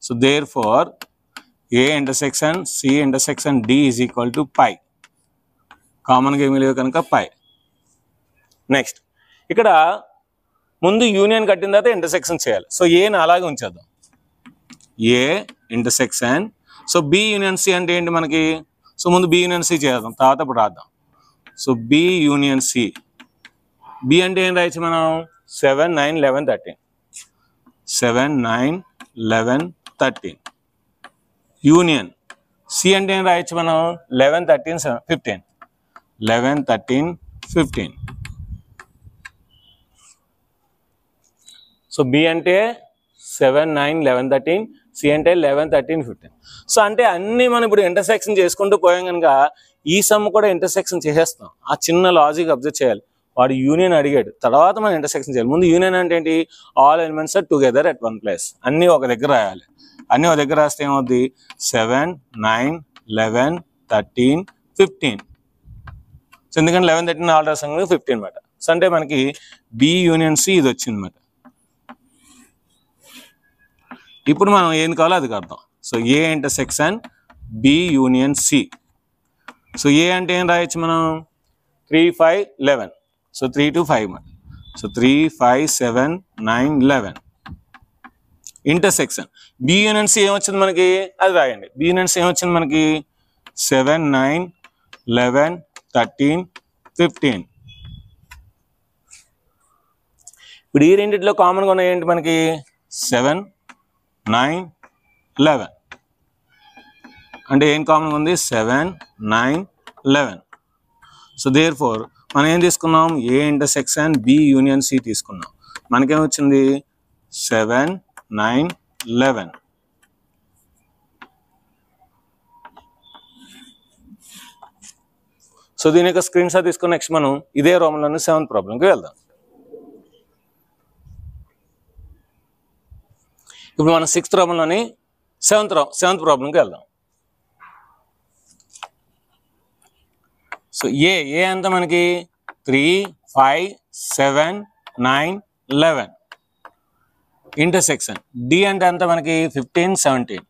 A: So there four A intersection C intersection D is equal to phi. కామన్గా ఏమీ లేవు కనుక పై. నెక్స్ట్ ఇక్కడ ముందు యూనియన్ కట్టిన తర్వాత ఇంటర్సెక్షన్ చేయాలి. సో ఏని అలాగే ఉంచేద్దాం. A intersection. So B union C అంటే ఏంటి మనకి? సో ముందు బి యూనియన్ సి చేద్దాం, తర్వాత ఇప్పుడు రాద్దాం. So B union C. B అంటే ఏం రాయొచ్చు మనం? 7, 9, 11, 13. 7, 9, 11, 13. యూనియన్ సి అంటే ఏం రాయొచ్చు మనం? 11, 13, 15. 11, 13, 15. సో బి అంటే 7, 9, 11, 13. సి అంటే 11, 13, 15. సో అంటే అన్నీ మనం ఇప్పుడు ఇంటర్సెక్షన్ చేసుకుంటూ పోయాం కనుక ఈ సమ్ కూడా ఇంటర్సెక్షన్ చేసేస్తాం. ఆ చిన్న లాజిక్ అబ్జర్వ్ చేయాలి. వాడు యూనియన్ అడిగాడు, తర్వాత మనం ఇంటర్సెక్షన్ చేయాలి. ముందు యూనియన్ అంటే ఏంటి? All elements are together at one place. అన్నీ ఒక దగ్గర రాయాలి. అన్నీ ఒక దగ్గర రాస్తే ఏమవుద్ది? 7, 9, 11, 13, 15. సో ఎందుకంటే 11, 13 ఆల్ రాసాం 15 అనమాట. సో అంటే మనకి బి యూనియన్ సి ఇది వచ్చింది అనమాట. ఇప్పుడు మనం ఏం కావాలో అది కడతాం. So A intersection B union C. So A అంటే ఏం రాయొచ్చు మనం? 3, 5, 11. సో 3 to 5 మాట. So 3, 5, 7, 9, 11 intersection. B union C ఏమొచ్చింది మనకి? అది రాయండి. బి యూనియన్ సి ఏమొచ్చింది మనకి? 7, 9, 11, 13, 15. ఇప్పుడు ఈ రెండిట్లో కామన్గా ఉన్నాయి ఏంటి మనకి? 7, 9, 11. అంటే ఏం కామన్గా ఉంది? 7, 9, 11. సో దేర్ ఫోర్ మనం ఏం తీసుకున్నాం? A intersection B union C తీసుకున్నాం. మనకేమొచ్చింది? 7, 9, 11. సో దీని యొక్క స్క్రీన్ షాట్ తీసుకుని నెక్స్ట్ మనం ఇదే రోమంలోని 7th ప్రాబ్లంకి వెళ్దాం. ఇప్పుడు మనం 6th రోమంలోని 7th ప్రాబ్లంకి వెళ్దాం. సో ఏ ఎంత మనకి? 3, 5, 7, 9, 11 ఇంటర్సెక్షన్. డి అంటే ఎంత మనకి? 15, 17.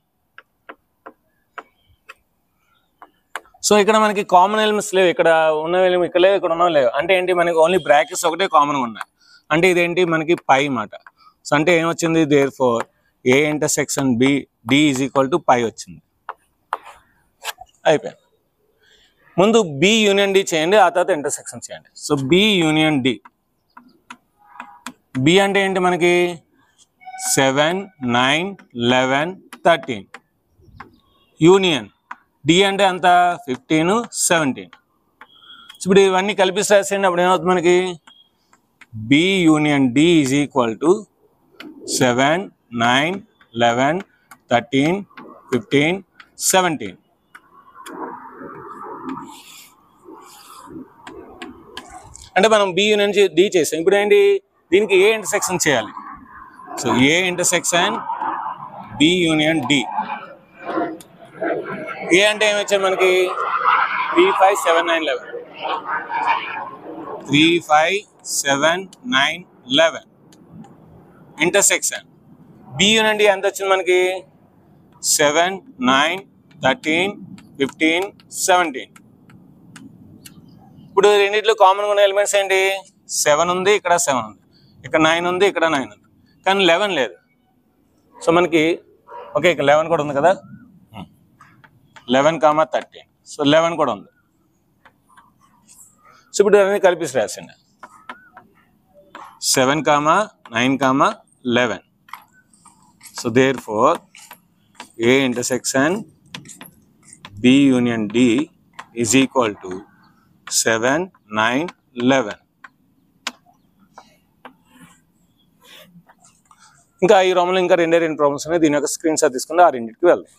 A: సో ఇక్కడ మనకి కామన్ ఎలిమెంట్స్ లేవు. ఇక్కడ ఉన్న ఎలిమెంట్ ఇక్కడ లేవు, ఇక్కడ ఉన్న లేవు. అంటే ఏంటి? మనకి ఓన్లీ బ్రాకెట్స్ ఒకటే కామన్గా ఉన్నాయి. అంటే ఇదేంటి మనకి పై మాట. సో అంటే ఏమొచ్చింది? There four A intersection B D is equal to phi వచ్చింది. అయిపోయింది. ముందు బి యూనియన్ డి చేయండి, ఆ తర్వాత ఇంటర్సెక్షన్ చేయండి. So B union D. B అంటే ఏంటి మనకి? 7, 9, 11, 13. యూనియన్ డి అంటే అంత 15, 17. ఇప్పుడు ఇవన్నీ కలిపి రాసేయండి. అప్పుడు ఏమవుతుంది మనకి? B union D is equal to 7, 9, 11, 13, 15, 17. అంటే మనం బి యూనియన్ డి చేసాం. ఇప్పుడు ఏంటి? దీనికి ఏ ఇంటర్సెక్షన్ చేయాలి. So A intersection B union D. A అంటే ఏమొచ్చాయి మనకి? 3, 5, 7, 9, 11. 3, 5, 7, 9, 11 ఇంటర్సెక్షన్. బి యూనియన్ డి ఎంత వచ్చింది మనకి? 7, 9, 13, 15, 17. ఇప్పుడు రెండిట్లో కామన్గా ఉన్న ఎలిమెంట్స్ ఏంటి? 7 ఉంది, ఇక్కడ 7 ఉంది, ఇక్కడ 9 ఉంది, ఇక్కడ 9 ఉంది. కానీ 11 లేదు. సో మనకి ఓకే ఇక్కడ 11 కూడా ఉంది కదా, 11, 13. సో 11 కూడా ఉంది. సో ఇప్పుడు అన్నీ కలిపి రాసిండి. 7, 9, 11. So therefore A intersection B union D is equal to 7, 9, 11. ఇంకా ఈ రోమంలో ఇంకా రెండు ప్రాబ్లమ్స్ ఉన్నాయి. దీని యొక్క స్క్రీన్ షాట్ తీసుకుంటే ఆ రెండింటికి వెళ్దాం.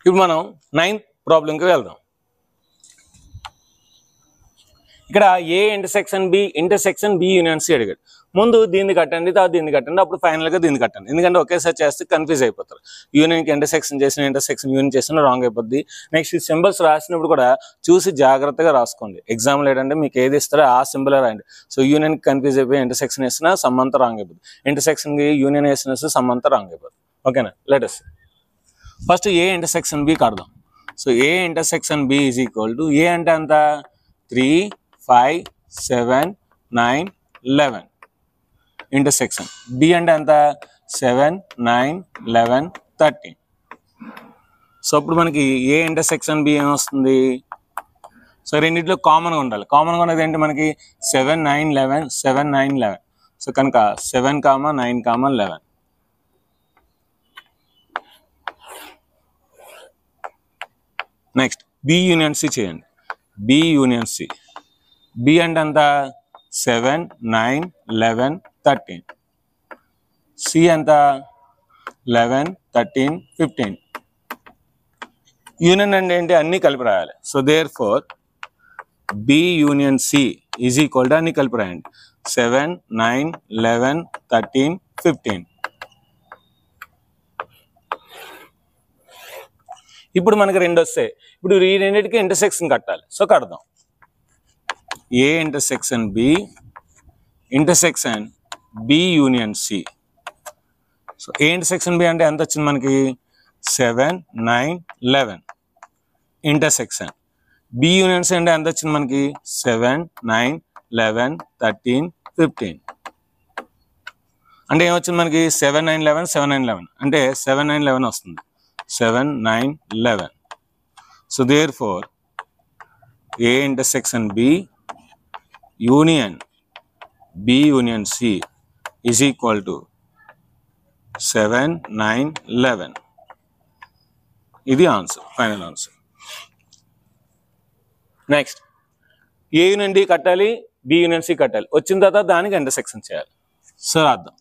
A: ఇప్పుడు మనం 9th ప్రాబ్లంకి వెళ్దాం. ఇక్కడ A intersection B union C అడిగాడు. ముందు దీన్ని కట్టండి, తర్వాత దీన్ని కట్టండి, అప్పుడు ఫైనల్గా దీన్ని కట్టండి. ఎందుకంటే ఒకేసారి చేస్తే కన్ఫ్యూజ్ అయిపోతారు. యూనియన్కి ఇంటర్సెక్షన్ యూనియన్ చేసిన రాంగ్ అయిపోద్ది. నెక్స్ట్ ఈ సింబల్స్ రాసినప్పుడు కూడా చూసి జాగ్రత్తగా రాసుకోండి. ఎగ్జామ్లో ఏంటంటే మీకు ఏది ఇస్తారో ఆ సింబల్ రాయండి. సో యూనియన్కి కన్ఫ్యూజ్ అయిపోయి ఇంటర్సెక్షన్ వేసినా సమ్మంతా రాంగ్ అయిపోద్ది, ఇంటర్సెక్షన్కి యూనియన్ వేసిన సమ్మంతా రాంగ్ అయిపోద్ది. ఓకేనా, letters first A intersection B కడదాం. So A intersection B is equal to A అంటే అంత 3, 5, 7, 9, 11 ఇంటర్సెక్షన్. బి అంటే ఎంత 7, 9, 11, 13. సో అప్పుడు మనకి ఏ ఇంటర్సెక్షన్ బి ఏమొస్తుంది? సో రెండింటిలో కామన్గా ఉండాలి. కామన్గా ఉన్నది ఏంటి మనకి 7, 9, 11, 7, 9, 11. సో కనుక 7, 9, 11. నెక్స్ట్ బి యూనియన్ సి చేయండి. B union C. బి అంటే అంత 7, 9, 11, 13. సి ఎంత 11, 13, 15. యూనియన్ అంటే ఏంటి? అన్నీ కలిపి రాయాలి. So there four B union C is equal to అన్ని కలిపి రాయండి. 7, 9, 11, 13, 15. ఇప్పుడు మనకి రెండు వస్తాయి. ఇప్పుడు ఈ రెండింటికి ఇంటర్సెక్షన్ కట్టాలి. సో కడదాం. A intersection B union C. So A intersection B అంటే ఎంత వచ్చింది మనకి? 7, 9, 11 ఇంటర్సెక్షన్. బి యూనియన్ సి అంటే ఎంత వచ్చింది మనకి? 7, 9, 11, 13, 15. అంటే ఏమొచ్చింది మనకి? 7, 9, 11, 7, 9, 11 అంటే 7, 9, 11 వస్తుంది. 7, 9, 11. So therefore A intersection B union C is equal to 7, 9, 11. ఇది ఆన్సర్, ఫైనల్ ఆన్సర్. నెక్స్ట్ ఏ యూనియన్ డి కట్టాలి, బి యూనియన్ సి కట్టాలి. వచ్చిన తర్వాత దానికి ఇంటర్సెక్షన్ చేయాలి. సో అర్థం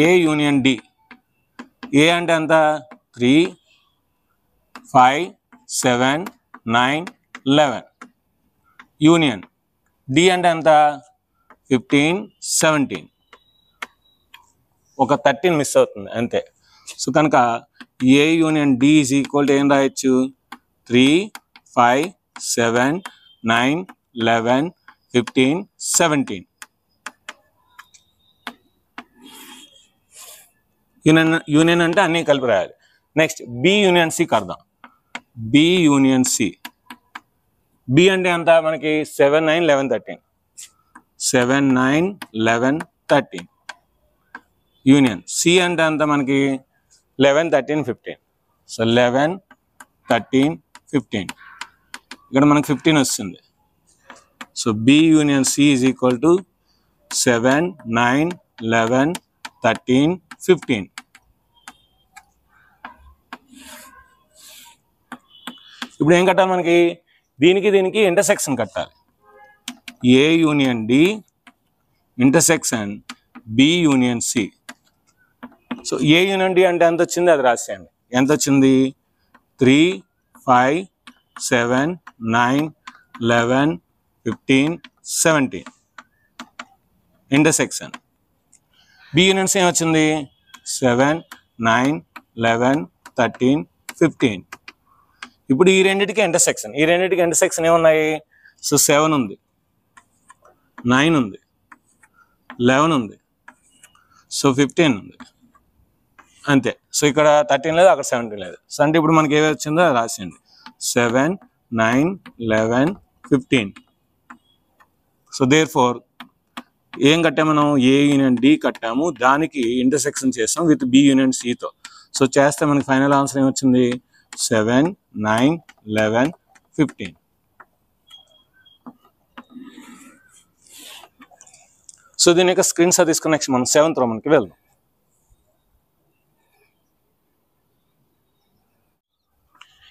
A: ఏ యూనియన్ డి. ఏ అంటే ఎంత? 3, 5, 7, 9, 11 యూనియన్. డి అంటే ఎంత? 15, 17. ఒక 13 మిస్ అవుతుంది అంతే. సో కనుక A union D is equal to ఏం రాయొచ్చు? 3, 5, 7, 9, 11, 15, 17. యూనియన్ అంటే అన్నీ కలిపి రాయాలి. నెక్స్ట్ బి యూనియన్ సి కడదాం. B union C. బి అంటే ఎంత మనకి? 7, 9, 11, 13. 7, 9, 11, 13 యూనియన్. సి అంటే ఎంత మనకి? 11, 13, 15. సో 11, 13, 15. ఇక్కడ మనకి 15 వస్తుంది. So B union C is equal to 7, 9, 11, 13, 15. ఇప్పుడు ఏం కట్టాలి మనకి? దీనికి ఇంటర్సెక్షన్ కట్టాలి. A union D intersection B union C. So A union D అంటే ఎంత వచ్చింది అది రాసేయండి. ఎంత వచ్చింది? 3, 5, 7, 9, 11, 15, 17 ఇంటర్సెక్షన్. బి యూనియన్ సి ఏమొచ్చింది? 7, 9, 11, 13, 15. ఇప్పుడు ఈ రెండింటికి ఇంటర్సెక్షన్ ఏమున్నాయి? సో 7 ఉంది, 9 ఉంది, 11 ఉంది, సో 15 ఉంది అంతే. సో ఇక్కడ 13 లేదు, అక్కడ 17 లేదు. సో అంటే ఇప్పుడు మనకి ఏవి వచ్చిందో అది రాసేయండి. 7, 9, 11, 15. సో దేర్ ఫోర్ ఏం కట్టాము మనం, ఏ యూనియన్ డి కట్టాము, దానికి ఇంటర్సెక్షన్ చేస్తాం విత్ బి యూనియన్ సితో. సో చేస్తే మనకి ఫైనల్ ఆన్సర్ ఏమొచ్చింది, 7, 9, 11, 15. సో దీని యొక్క స్క్రీన్ షాట్ తీసుకుని నెక్స్ట్ మనం 7th రోమన్కి వెళ్దాం.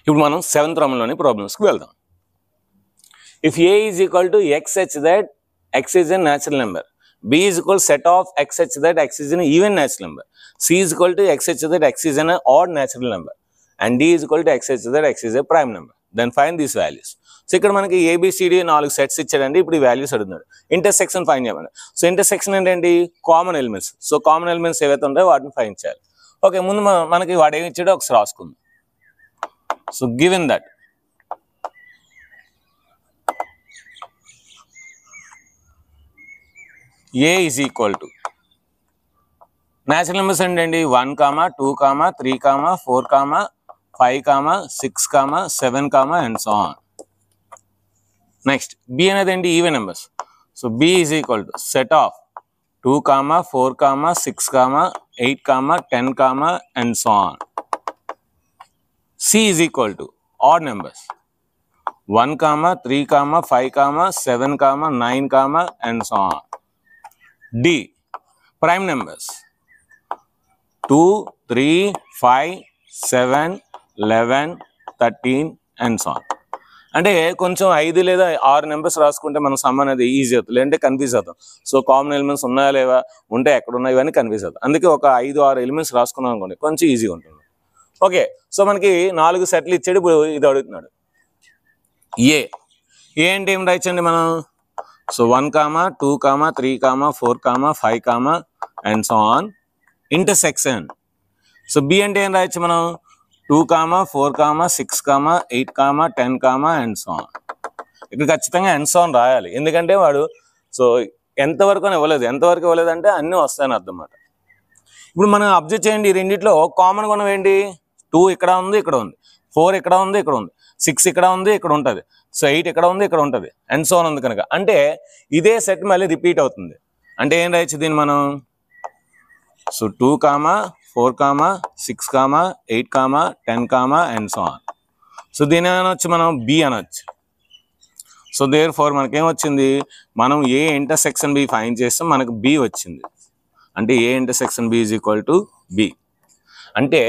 A: ఇప్పుడు మనం 7th రోమన్లోని ప్రాబ్లమ్స్కి వెళ్దాం. If A is equal to X H that x is a natural number, B is equal to set of x such that x is an even natural number, C is equal to x such that x is an odd natural number, and D is equal to x such that x is a prime number. Then find these values. So ఇక్కడ మనకి ABCD 4 సెట్స్ ఇచ్చాడండి. ఇప్పుడు ఈ వాల్యూస్ అడుగుతున్నాడు. ఇంటర్సెక్షన్ ఫైండ్ చేయమని. సో ఇంటర్సెక్షన్ ఏంటండి, common elements. So common elements ఏవైతే ఉంటాయో వాటిని ఫైండ్ చేయాలి. ఓకే, ముందు మనకి వాడు ఏమి ఇచ్చాడో ఒకసారి రాసుకుందాం. So given that A is equal to natural numbers ఏంటండి, 1, 2, 3, 4, 5, 6, 7, and so on. Next, B అనేది ఏంటి, even numbers. So B is equal to set of 2, 4, 6, 8, 10, and so on. C is equal to odd numbers, 1, 3, 5, 7, 9, and so on. D, prime numbers, 2, 3, 5, 7, 11, 13, and so on. అంటే కొంచెం 5 లేదా 6 నెంబర్స్ రాసుకుంటే మనం సమ్ అనేది ఈజీ అవుతుంది, లేదంటే కన్ఫ్యూజ్ అవుతాం. సో కామన్ ఎలిమెంట్స్ ఉన్నాయా లేవా, ఉంటే ఎక్కడ ఉన్నాయి ఇవన్నీ కన్ఫ్యూజ్ అవుతాం. అందుకే ఒక 5-6 ఎలిమెంట్స్ రాసుకున్నాం అనుకోండి, కొంచెం ఈజీగా ఉంటుంది. ఓకే, సో మనకి 4 సెట్లు ఇచ్చాడు. ఇప్పుడు ఇది అడుగుతున్నాడు. ఏ అంటే ఏం రాయచ్చండి మనం, so 1, 2, 3, 4, 5, and so on. Intersection. So B అంటే ఏం రాయచ్చు మనం, 2, 4, 6, 8, 10, and so on. ఇక్కడ ఖచ్చితంగా and so on రాయాలి, ఎందుకంటే వాడు సో ఎంతవరకు ఇవ్వలేదు అంటే అన్నీ వస్తాయని అర్థం అన్నమాట. ఇప్పుడు మనం అబ్జర్వ్ చేయండి, ఈ రెండిట్లో కామన్గా ఉన్నవి ఏంటి, 2 ఇక్కడ ఉంది, ఇక్కడ ఉంది, 4 ఇక్కడ ఉంది, ఇక్కడ ఉంది, 6 ఇక్కడ ఉంది, ఇక్కడ ఉంటుంది, సో 8 ఇక్కడ ఉంది, ఇక్కడ ఉంటుంది, అండ్ సో ఆన్ ఉంది. కనుక అంటే ఇదే సెట్ మళ్ళీ రిపీట్ అవుతుంది. అంటే ఏం రాయొచ్చు దీన్ని మనం, so 2, 4, 6, 8, 10, and so on. So దీని అనొచ్చు మనం బి అనొచ్చు. సో దేర్ ఫోర్ మనకేమొచ్చింది, మనం ఏ ఇంటర్సెక్షన్ బి ఫైండ్ చేస్తాం, మనకు బి వచ్చింది. అంటే A intersection B is equal to B. అంటే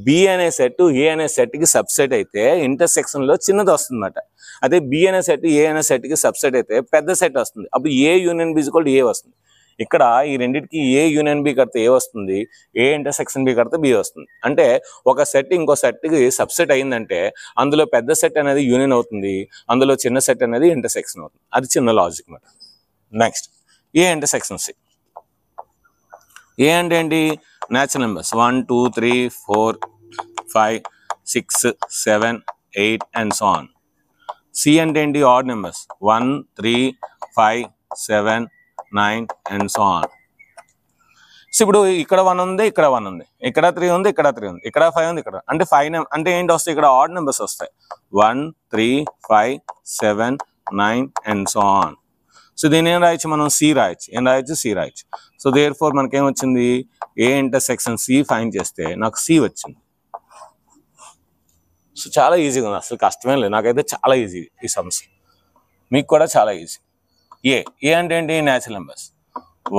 A: బి అనే సెట్ ఏ అనే సెట్కి సబ్సెట్ అయితే ఇంటర్సెక్షన్లో చిన్నది వస్తుంది అన్నమాట. అదే బి అనే సెట్ ఏ అనే సెట్కి సబ్సెట్ అయితే పెద్ద సెట్ వస్తుంది. అప్పుడు A union B is equal to A వస్తుంది. ఇక్కడ ఈ రెండింటికి ఏ యూనియన్ బి కడితే ఏ వస్తుంది, ఏ ఇంటర్సెక్షన్ బి కడితే బి వస్తుంది. అంటే ఒక సెట్ ఇంకో సెట్కి సబ్సెట్ అయిందంటే అందులో పెద్ద సెట్ అనేది యూనియన్ అవుతుంది, అందులో చిన్న సెట్ అనేది ఇంటర్సెక్షన్ అవుతుంది. అది చిన్న లాజిక్ అన్నమాట. Next, A intersection C. A అంటే ఏంటి, natural numbers 1, 2, 3, 4, 5, 6, 7, 8, and so on. C అంటే ఏంటి, odd numbers 1, 3, 5, 7, 9, and so on. So ఇప్పుడు ఇక్కడ 1 ఉంది, ఇక్కడ 1 ఉంది, ఇక్కడ 3 ఉంది, ఇక్కడ 3 ఉంది, ఇక్కడ 5 ఉంది, ఇక్కడ అంటే 5 అంటే ఏంటి వస్తాయి, ఇక్కడ ఆడ్ నెంబర్స్ వస్తాయి, 1, 3, 5, 7, 9, and so on. సో దీన్ని ఏం రాయొచ్చు మనం, సి రాయొచ్చు. ఏం రాయొచ్చు, సి రాయొచ్చు. సో దేర్ ఫోర్ మనకేమొచ్చింది, ఏ ఇంటర్సెక్షన్ సి ఫైండ్ చేస్తే నాకు సి వచ్చింది. సో చాలా ఈజీగా ఉంది, అసలు కష్టమే లేదు. నాకైతే చాలా ఈజీ ఈ సమ్స్, మీకు కూడా చాలా ఈజీ. ఏ అంటే ఏంటి, natural numbers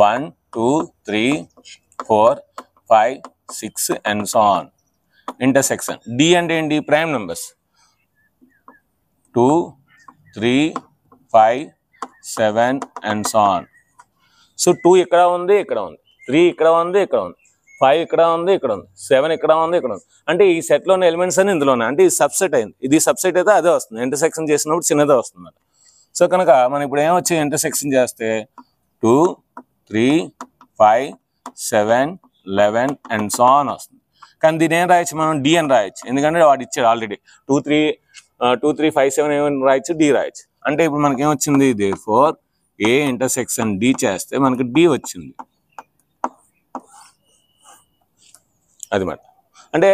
A: 1, 2, 3, 4, 5, 6, and so on. Intersection. D అంటే ఏంటి, prime numbers 2, 3, 5, 7, and so on. So 2 ఇక్కడ ఉంది, ఇక్కడ ఉంది, 3 ఇక్కడ ఉంది, ఇక్కడ ఉంది, 5 ఇక్కడ ఉంది, ఇక్కడ ఉంది, 7 ఇక్కడ ఉంది, ఇక్కడ ఉంది. అంటే ఈ సెట్లో ఉన్న ఎలిమెంట్స్ అని ఇందులోనే, అంటే ఇది సబ్సెట్ అయింది. ఇది సబ్సెట్ అయితే అదే వస్తుంది, ఇంటర్సెక్షన్ చేసినప్పుడు చిన్నదే వస్తుంది. సో కనుక మనం ఇప్పుడు ఏమొచ్చి ఇంటర్సెక్షన్ చేస్తే 2, 3, 5, 7, 11, and so on వస్తుంది. కానీ దీని ఏం రాయొచ్చు మనం, డి అని రాయొచ్చు, ఎందుకంటే వాడు ఇచ్చాడు ఆల్రెడీ 2, 3, 5, 7 ఏమైనా రాయొచ్చు, డి రాయొచ్చు. అంటే ఇప్పుడు మనకి ఏమొచ్చింది, there four A intersection D చేస్తే మనకి డి వచ్చింది. అది మాట. అంటే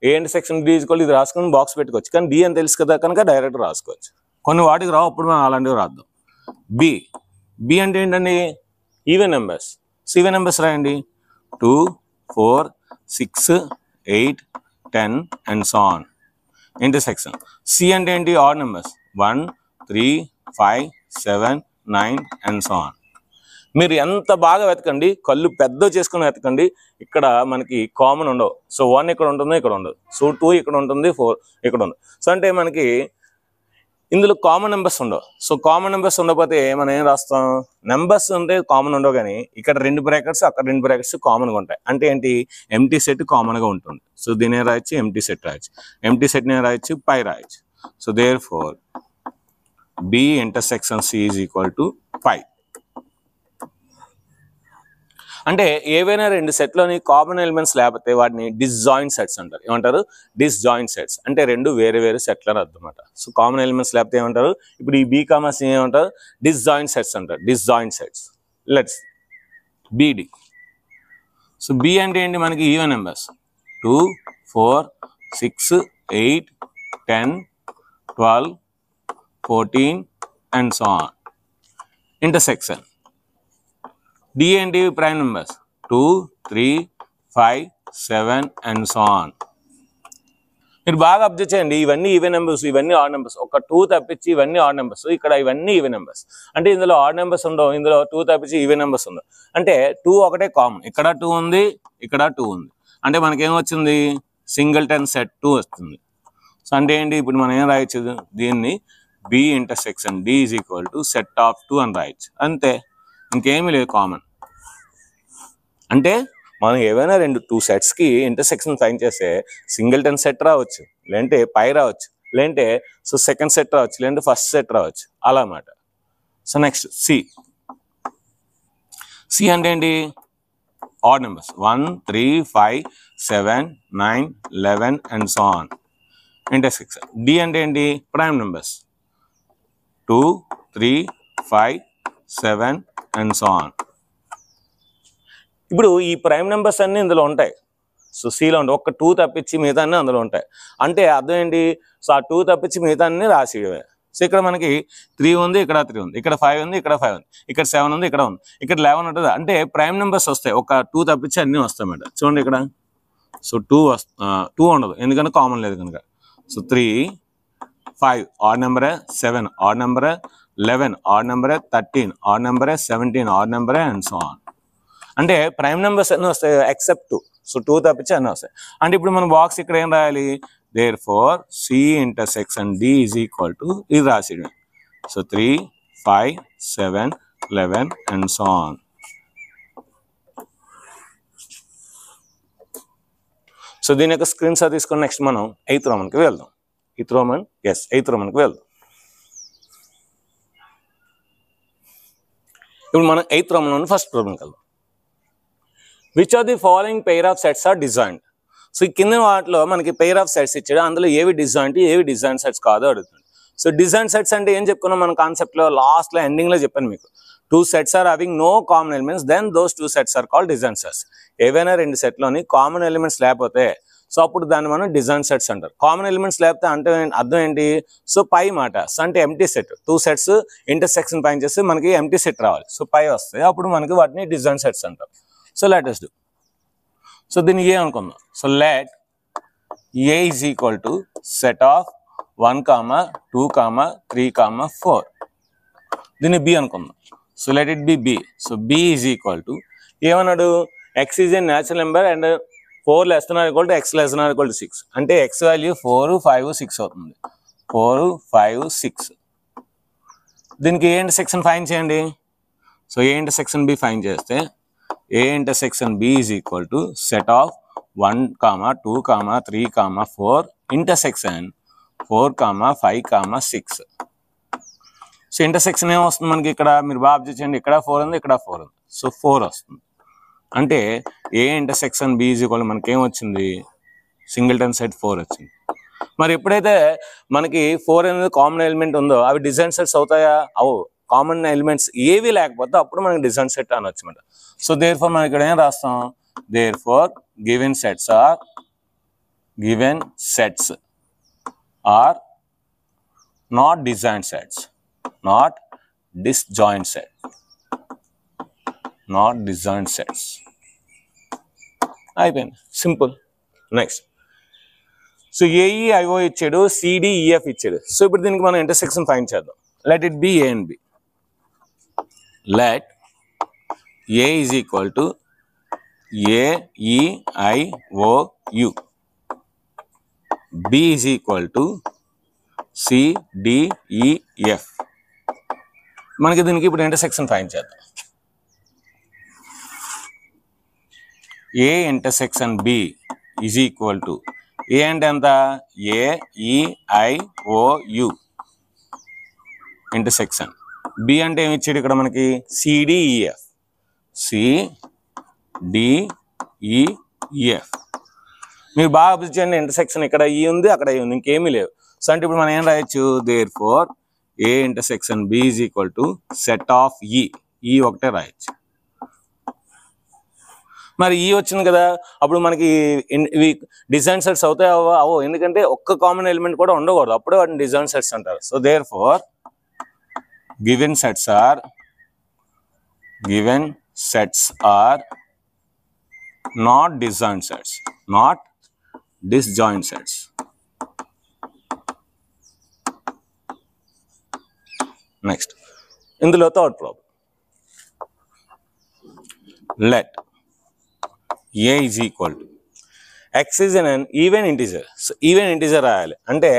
A: A intersection D is equal ఇది రాసుకొని బాక్స్ పెట్టుకోవచ్చు, కానీ డి అని తెలుసు కదా కనుక డైరెక్ట్ రాసుకోవచ్చు. కొన్ని వాటికి రావు, అప్పుడు మనం అలాంటివి రాద్దాం. బి బి అంటే ఏంటండి even numbers. So even numbers రాయండి 2, 4, 6, 8, 10 and so on. Intersection. C అంటే ఏంటి odd numbers 1, 3, 5, 7, 9 and so on. మీరు ఎంత బాగా వెతకండి, కళ్ళు పెద్ద చేసుకుని వెతకండి, ఇక్కడ మనకి కామన్ ఉండవు. సో 1 ఇక్కడ ఉంటుంది, ఇక్కడ ఉండదు. సో 2 ఇక్కడ ఉంటుంది, 4 ఇక్కడ ఉండదు. సో అంటే మనకి ఇందులో కామన్ నెంబర్స్ ఉండవు. సో కామన్ నెంబర్స్ ఉండకపోతే మనం ఏం రాస్తాం, నెంబర్స్ ఉంటే కామన్ ఉండవు, కానీ ఇక్కడ 2 బ్రాకెట్స్ అక్కడ 2 బ్రాకెట్స్ కామన్గా ఉంటాయి. అంటే ఏంటి, ఎంటీ సెట్ కామన్గా ఉంటుంది. సో దీని రాయొచ్చు ఎంటీ సెట్ రాయొచ్చు, ఎంటీ సెట్ నేను రాయొచ్చు పై రాయొచ్చు. So there four B intersection C is equal to phi. అంటే ఏవైనా 2 సెట్లోని కామన్ ఎలిమెంట్స్ లేకపోతే వాటిని డిస్జాయింట్ సెట్స్ అంటారు. ఏమంటారు, డిస్జాయింట్ సెట్స్. అంటే 2 వేరే వేరే సెట్లు అని అర్థం అన్నమాట. సో కామన్ ఎలిమెంట్స్ లేకపోతే ఏమంటారు, ఇప్పుడు ఈ బి కామా సి ఏమంటారు, డిస్జాయింట్ సెట్స్ అంటారు. Disjoint sets. Let's B D. So B అంటే ఏంటి, మనకి even numbers 2, 4, 6, 8, 10, 12, 14 and so on. Intersection. D ఏంటి, prime numbers 2, 3, 5, 7 and so on. మీరు బాగా అబ్జర్వ్ చేయండి, ఇవన్నీ ఈవెన్ నెంబర్స్, ఇవన్నీ ఆడ్ నెంబర్స్. ఒక 2 తప్పించి ఇవన్నీ ఆడ్ నెంబర్స్. ఇక్కడ ఇవన్నీ ఈవెన్ నెంబర్స్. అంటే ఇందులో ఆడ్ నెంబర్స్ ఉండవు, ఇందులో 2 తప్పించి ఈవెన్ నెంబర్స్ ఉండవు. అంటే 2 ఒకటే కామన్. ఇక్కడ 2 ఉంది, ఇక్కడ 2 ఉంది. అంటే మనకేమొచ్చింది, సింగిల్టన్ సెట్ 2 వస్తుంది. సో అంటే ఏంటి, ఇప్పుడు మనం ఏం రాయొచ్చు, దీన్ని B intersection D is equal to set of 2 అని రాయొచ్చు. అంతే, ఇంకేమీ లేదు కామన్. అంటే మనం ఏవైనా 2 సెట్స్కి ఇంటర్సెక్షన్ ఫైండ్ చేస్తే సింగిల్టన్ సెట్ రావచ్చు, లేదంటే పై రావచ్చు, లేదంటే సో సెకండ్ సెట్ రావచ్చు, లేదంటే ఫస్ట్ సెట్ రావచ్చు, అలా అన్నమాట. So next C. సి అంటే ఏంటి, odd numbers 1, 3, 5, 7, 9, 11 and so on. Intersection. D అంటే ఏంటి, prime numbers 2, 3, 5, 7 and so on. ఇప్పుడు ఈ ప్రైమ్ నెంబర్స్ అన్నీ ఇందులో ఉంటాయి. సో సిలో ఉంటాయి. ఒక్క 2 తప్పించి మిగతా అన్నీ అందులో ఉంటాయి. అంటే అర్థం ఏంటి, సో ఆ 2 తప్పించి మిగతా అన్నీ రాసివే. సో ఇక్కడ మనకి 3 ఉంది, ఇక్కడ 3 ఉంది, ఇక్కడ 5 ఉంది, ఇక్కడ 5 ఉంది, ఇక్కడ 7 ఉంది, ఇక్కడ ఉంది, ఇక్కడ 11 ఉంటుంది. అంటే ప్రైమ్ నెంబర్స్ వస్తాయి, ఒక 2 తప్పించి అన్నీ వస్తాయి అన్నమాట. చూడండి ఇక్కడ. సో 2 ఉండదు, ఎందుకంటే కామన్ లేదు కనుక. సో 3, 5 ఆడ్ నెంబరే, 7 ఆడ్ నెంబరే, 11 ఆడ్ నెంబరే, 13 ఆడ్ నెంబరే, 17 ఆడ్ నెంబరే అండ్ సో ఆన్. అంటే ప్రైమ్ నెంబర్స్ అన్నీ వస్తాయి ఎక్సెప్ట్ 2. సో 2 తప్పించి అన్నీ వస్తాయి. అంటే ఇప్పుడు మన బాక్స్ ఇక్కడ ఏం రాయాలి, therefore C intersection D is equal to ఇది రాసిడు. So 3, 5, 7, 11 and so on. So దీని యొక్క స్క్రీన్ షాట్ తీసుకొని నెక్స్ట్ మనం 8th రోమన్కి వెళ్దాం. 8th రోమన్కి వెళ్దాం. ఇప్పుడు మనం 8th రోమన్లోని ఫస్ట్ ప్రాబ్లంకి వెళ్దాం. Which are the following pair of sets are disjoint. So ఈ కింద వాటిలో మనకి పెయిర్ ఆఫ్ సెట్స్ ఇచ్చాడు, అందులో ఏవి డిజాయింట్ ఏవి డిజాయింట్ సెట్స్ కాదో అడుగుతుంది. సో డిజాయింట్ సెట్స్ అంటే ఏం చెప్పుకున్నాం మన కాన్సెప్ట్లో, లాస్ట్లో ఎండింగ్లో చెప్పాను మీకు. 2 sets are having no common elements, then those 2 sets are called disjoint sets. ఏవైనా 2 సెట్లోని కామన్ ఎలిమెంట్స్ లేకపోతే సో అప్పుడు దాన్ని మనం డిజాయింట్ సెట్స్ అంటారు. కామన్ ఎలిమెంట్స్ లేకపోతే అంటే అర్థం ఏంటి, సో పై మాట. సో అంటే ఎంటీ సెట్, 2 సెట్స్ ఇంటర్సెక్షన్ పైన చేస్తే మనకి ఎంటీ సెట్ రావాలి. సో పై వస్తాయి, అప్పుడు మనకి వాటిని డిజాయింట్ సెట్స్ అంటారు. So let us do. So దీన్ని ఏ అనుకుందాం. So let A is equal to set of 1, 2, 3, 4. దీన్ని బి అనుకుందాం. So let it be B. So B is equal to ఏమన్నాడు, x is a natural number and 4 less than or equal to x less than or equal to 6. అంటే ఎక్స్ వాల్యూ 4, 5, 6 అవుతుంది. 4, 5, 6. దీనికి ఏ ఇంటర్సెక్షన్ ఫైండ్ చేయండి. So A intersection B find చేస్తే A intersection B is equal to set of 1, 2, 3, 4 intersection 4, 5, 6. So intersection ఏమొస్తుంది మనకి ఇక్కడ, మీరు బాగా అబ్జర్వ్ చేయండి, ఇక్కడ 4 ఉంది, ఇక్కడ 4 ఉంది. సో 4 వస్తుంది. అంటే A intersection B is equal మనకి ఏమొచ్చింది, సింగిల్టన్ సెట్ 4 వచ్చింది. మరి ఎప్పుడైతే మనకి 4 అనేది కామన్ ఎలిమెంట్ ఉందో అవి డిజాయింట్ సెట్స్ అవుతాయా, అవు. కామన్ ఎలిమెంట్స్ ఏవి లేకపోతే అప్పుడు మనకి డిజాయింట్ సెట్ అనొచ్చు అనమాట. సో దేర్ ఫోర్ మనం ఇక్కడ ఏం రాస్తాం, therefore given sets are not disjoint sets, not disjoint set. Not disjoint sets. అయిపోయింది, సింపుల్. నెక్స్ట్, సో ఏఈఐఓ ఇచ్చాడు, సిడిఈఎఫ్ ఇచ్చాడు. సో ఇప్పుడు దీనికి మనం ఇంటర్సెక్షన్ ఫైండ్ చేద్దాం. Let it be A and B. Let A is equal to A E I O U, B is equal to C D E F. మనకి దీనికి ఇప్పుడు ఇంటర్సెక్షన్ ఫైండ్ చేద్దాం. A intersection B is equal to, A అంటే ఎంత, ఏఈఐఓయు ఇంటర్సెక్షన్, బి అంటే ఏమి ఇచ్చాడు ఇక్కడ మనకి, సిడిఈఎఫ్, సిడిఈఎఫ్. మీరు బాగా అబ్జర్వ్ చేయండి, ఇంటర్సెక్షన్ ఇక్కడ ఈ ఉంది, అక్కడ ఈ ఉంది, ఇంకేమీ లేవు. సో అంటే ఇప్పుడు మనం ఏం రాయొచ్చు, there four A intersection B is equal to set of ఈ ఒకటే రాయొచ్చు. మరి ఈ వచ్చింది కదా, అప్పుడు మనకి ఇవి డిజైన్ సెట్స్ అవుతాయి అవో, ఎందుకంటే ఒక్క కామన్ ఎలిమెంట్ కూడా ఉండకూడదు, అప్పుడే వాటిని డిజైన్ సెట్స్ అంటారు. So there four given sets are not disjoint sets, not disjoint sets. Next, ఇందులో third problem. Let a is equal to x is an even integer. So even integer రాయాలి అంటే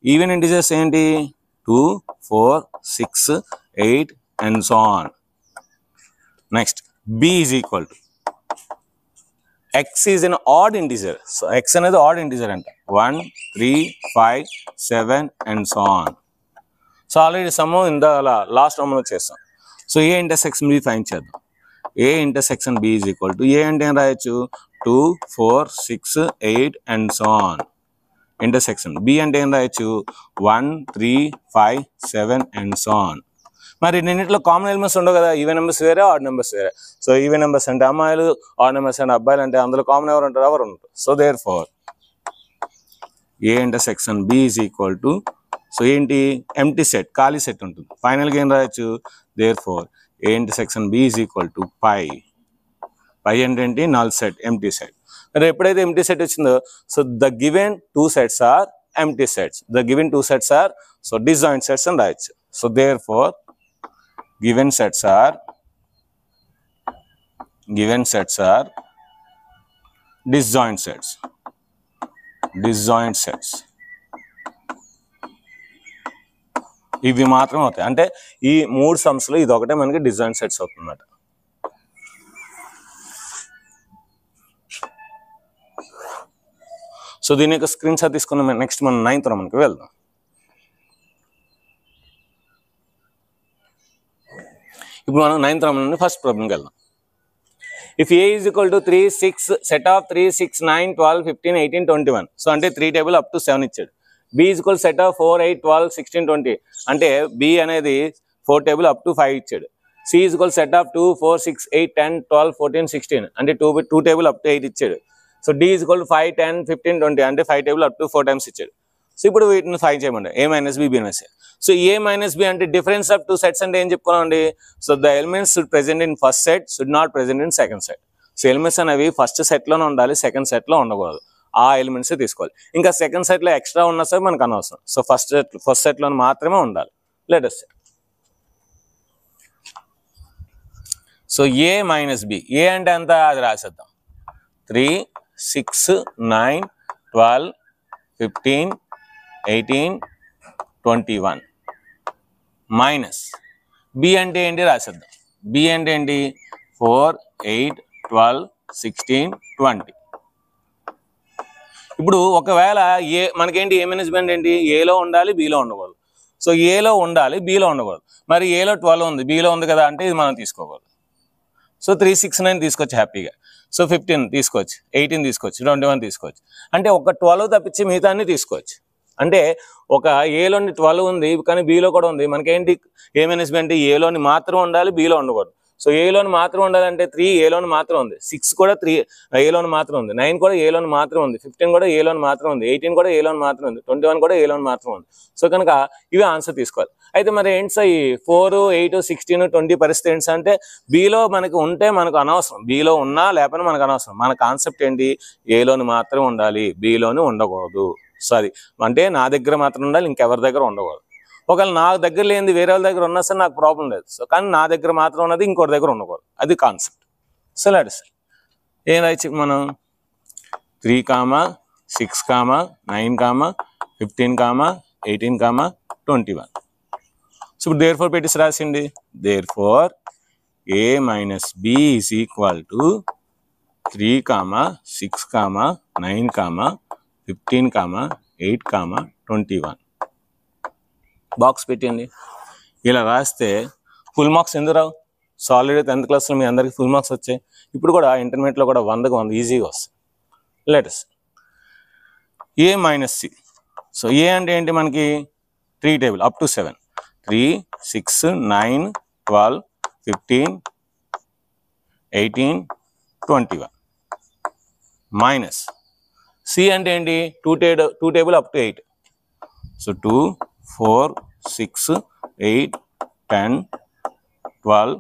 A: ఈవెన్ ఇంటిజర్స్ ఏంటి, 2, 4, 6, 8 and so on. Next, b is equal to x is an odd integer. So x అనేది odd integer అంట, 1, 3, 5, 7 and so on. So already sum ఇంత లాస్ట్ రౌండ్లో చేస్తాం. So A intersection B find చేద్దాం. A intersection B is equal to, A అంటే ఏం రాయొచ్చు, 2, 4, 6, 8 and so on. Intersection B అంటే ఏం రాయొచ్చు, 1, 3, 5, 7 and so on. మరి రెండింటిలో కామన్ ఎలిమెంట్స్ ఉండవు కదా, ఈవెన్ నెంబర్స్ వేరే, ఆడ్ నెంబర్స్ వేరే. సో ఈవెన్ నెంబర్స్ అంటే అమ్మాయిలు, ఆడ్ నెంబర్స్ అంటే అబ్బాయిలు, అంటే అందులో కామన్ ఎవరు ఉంటారు, ఎవరు ఉంటారు. So there four A intersection B is equal to, so ఏంటి, ఎంప్టీ సెట్, ఖాళీ సెట్ ఉంటుంది. ఫైనల్గా ఏం రాయొచ్చు, there four A intersection B is equal to phi. Phi అంటే ఏంటి, నల్ సెట్, ఎంప్టీ సెట్. మరి ఎప్పుడైతే ఎంప్టీ సెట్ వచ్చిందో, so the given two sets are empty sets, the given two sets are so disjoint sets అని రాయొచ్చు. So there four given sets are disjoint sets, disjoint sets. ఇవి మాత్రం అవుతాయి, అంటే ఈ 3 సమ్స్లో ఇది ఒకటే మనకి డిజాయింట్ సెట్స్ అవుతుందన్నమాట. సో దీని యొక్క స్క్రీన్ షాట్ తీసుకున్నాం. నెక్స్ట్ మనం 9th మనకి వెళ్దాం. ఇప్పుడు మనం 9th నుండి ఫస్ట్ ప్రాబ్లంకి వెళ్దాం. If A is equal to 3, 6 set of 3, 6, 9, 12, 15, 18, 21. So అంటే 3 టేబుల్ అప్ టు 7 ఇచ్చాడు. B is equal set of 4, 8, 12, 16, 20. అంటే బి అనేది 4 టేబుల్ అప్ టు 5 ఇచ్చాడు. C is equal set of 2, 4, 6, 8, 10, 12, 14, 16. అంటే 2 టేబుల్ అప్ టు 8 ఇచ్చాడు. So D is equal 5, 10, 15, 20. అంటే 5 టేబుల్ అప్ టు 4 టైమ్స్ ఇచ్చాడు. సో ఇప్పుడు వీటిని 5 చేయమండి, A minus B, B minus A. So A minus B అంటే డిఫరెన్స్ ఆఫ్ 2 సెట్స్ అంటే ఏం చెప్పుకోవాలండి. So the elements should present in first set, should not present in second set. So elements అనేవి ఫస్ట్ సెట్లోనే ఉండాలి, సెకండ్ సెట్లో ఉండకూడదు. ఆ ఎలిమెంట్స్ తీసుకోవాలి. ఇంకా సెకండ్ సెట్లో ఎక్స్ట్రా ఉన్నా సరే మనకు అనవసరం. సో ఫస్ట్ సెట్లో మాత్రమే ఉండాలి. Let us say so A minus B, A అంటే ఎంత అది రాసేద్దాం. 3, 6, 9, 12, 15, 18, 21 మైనస్ బి అంటే ఏంటి రాసేద్దాం. బి అంటే ఏంటి, 4, 8, 12, 16, 20. ఇప్పుడు ఒకవేళ ఏ మనకేంటి, ఏ మేనేజ్మెంట్ ఏంటి, ఏలో ఉండాలి, బిలో ఉండకూడదు. సో ఏలో ఉండాలి, బిలో ఉండకూడదు. మరి ఏలో 12 ఉంది, బిలో ఉంది కదా, అంటే ఇది మనం తీసుకోకూడదు. సో 3, 6, 9 తీసుకోవచ్చు హ్యాపీగా. సో 15 తీసుకోవచ్చు, 18 తీసుకోవచ్చు, 21 తీసుకోవచ్చు. అంటే ఒక 12 తప్పించి మిగతా అన్ని తీసుకోవచ్చు. అంటే ఒక ఏలోని 12 ఉంది కానీ బిలో కూడా ఉంది. మనకేంటి, ఏ మేనేజ్మెంట్ ఏలోని మాత్రం ఉండాలి, బిలో ఉండకూడదు. సో ఏలోని మాత్రం ఉండాలంటే 3 ఏలోని మాత్రం ఉంది, 6 కూడా 3 ఏలోని మాత్రం ఉంది, 9 కూడా ఏలోని మాత్రం ఉంది, 15 కూడా ఏలోని మాత్రం ఉంది, 18 కూడా ఏలోని మాత్రం ఉంది, 21 కూడా ఏలోని మాత్రం ఉంది. సో కనుక ఇవి ఆన్సర్ తీసుకోవాలి. అయితే మరి ఏంటి సార్ ఈ 4, 8, 16, 20 పరిస్థితి ఏంటి సార్ అంటే బిలో మనకి ఉంటే మనకు అనవసరం, బిలో ఉన్నా లేకపోయినా మనకు అనవసరం. మన కాన్సెప్ట్ ఏంటి, ఏలోని మాత్రం ఉండాలి, బిలోని ఉండకూడదు. సారీ అంటే నా దగ్గర మాత్రం ఉండాలి, ఇంకెవరి దగ్గర ఉండకూడదు. ఒకవేళ నా దగ్గర లేనిది వేరే వాళ్ళ దగ్గర ఉన్నా సరే నాకు ప్రాబ్లం లేదు. సో కానీ నా దగ్గర మాత్రం ఉన్నది ఇంకోటి దగ్గర ఉండకూడదు, అది కాన్సెప్ట్. సో లెట్స్ ఏం రాయచ్చు మనం 3, 6, 9, 15, 18, 21. సో ఇప్పుడు దేర్ ఫోర్ పెట్టేసి రాసింది, therefore a minus b is equal to 3, 6, 9, 15, 8, 21. Box పెట్టండి. ఇలా రాస్తే ఫుల్ మార్క్స్ ఎందుకు రావు? సో ఆల్రెడీ 10th క్లాస్లో మీ అందరికీ ఫుల్ మార్క్స్ వచ్చాయి. ఇప్పుడు కూడా ఇంటర్మీడియట్లో కూడా 100కి 100 ఈజీగా వస్తాయి. Letters A minus C. So A అంటే ఏంటి మనకి 3 table up to 7, 3, 6, 9, 12, 15, 18, 21 minus C అంటే ఏంటి 2 టేబుల్ అప్ టు 8. సో 2, 4, 6, 8, 10, 12,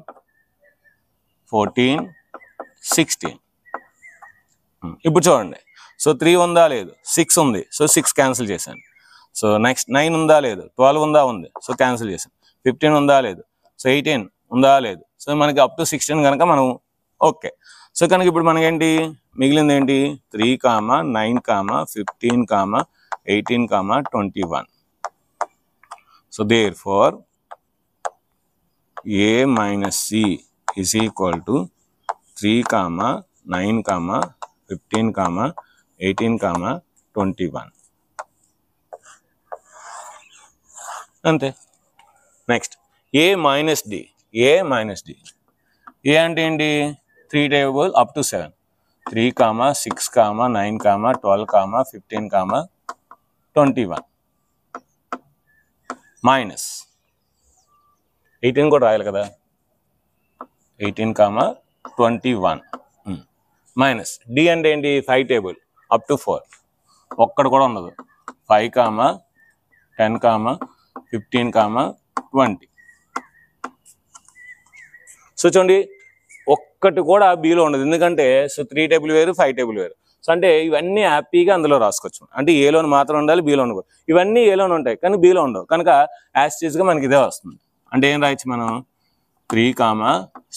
A: 14, 16. ఇప్పుడు చూడండి, సో 3 ఉందా లేదు, 6 ఉంది, సో 6 క్యాన్సిల్ చేశాను. సో నెక్స్ట్ 9 ఉందా లేదు, 12 ఉందా ఉంది, సో క్యాన్సిల్ చేశాను. 15 ఉందా లేదు, సో 18 ఉందా లేదు, సో మనకి అప్ టు 16 కనుక మనం ఓకే. సో కనుక ఇప్పుడు మనకేంటి మిగిలింది ఏంటి 3, 9, 15, 18, 21. So therefore a minus c is equal to 3, 9, 15, 18, 21. అంతే. Next a minus d. a minus d. a అంటే ఏంటి 3 టేబుల్ అప్ టు 7, 3, 6, 9, 12, 15, 21 మైనస్ 18 కూడా రాయాలి కదా, 18, 21 మైనస్ డి అంటే ఏంటి 5 టేబుల్ అప్ టు 4, ఒక్కడు కూడా ఉండదు, 5, 10, 15, 20. సో చూడండి ఒక్కటి కూడా బిలో ఉండదు, ఎందుకంటే సో 3 టేబుల్ వేరు 5 టేబుల్ వేరు. సో అంటే ఇవన్నీ హ్యాపీగా అందులో రాసుకోవచ్చు. అంటే ఏలోని మాత్రం ఉండాలి, బీలో ఉండకూడదు. ఇవన్నీ ఏలోని ఉంటాయి కానీ బీలో ఉండవు, కనుక యాస్టీజ్గా మనకి ఇదే వస్తుంది. అంటే ఏం రాయొచ్చు మనం 3,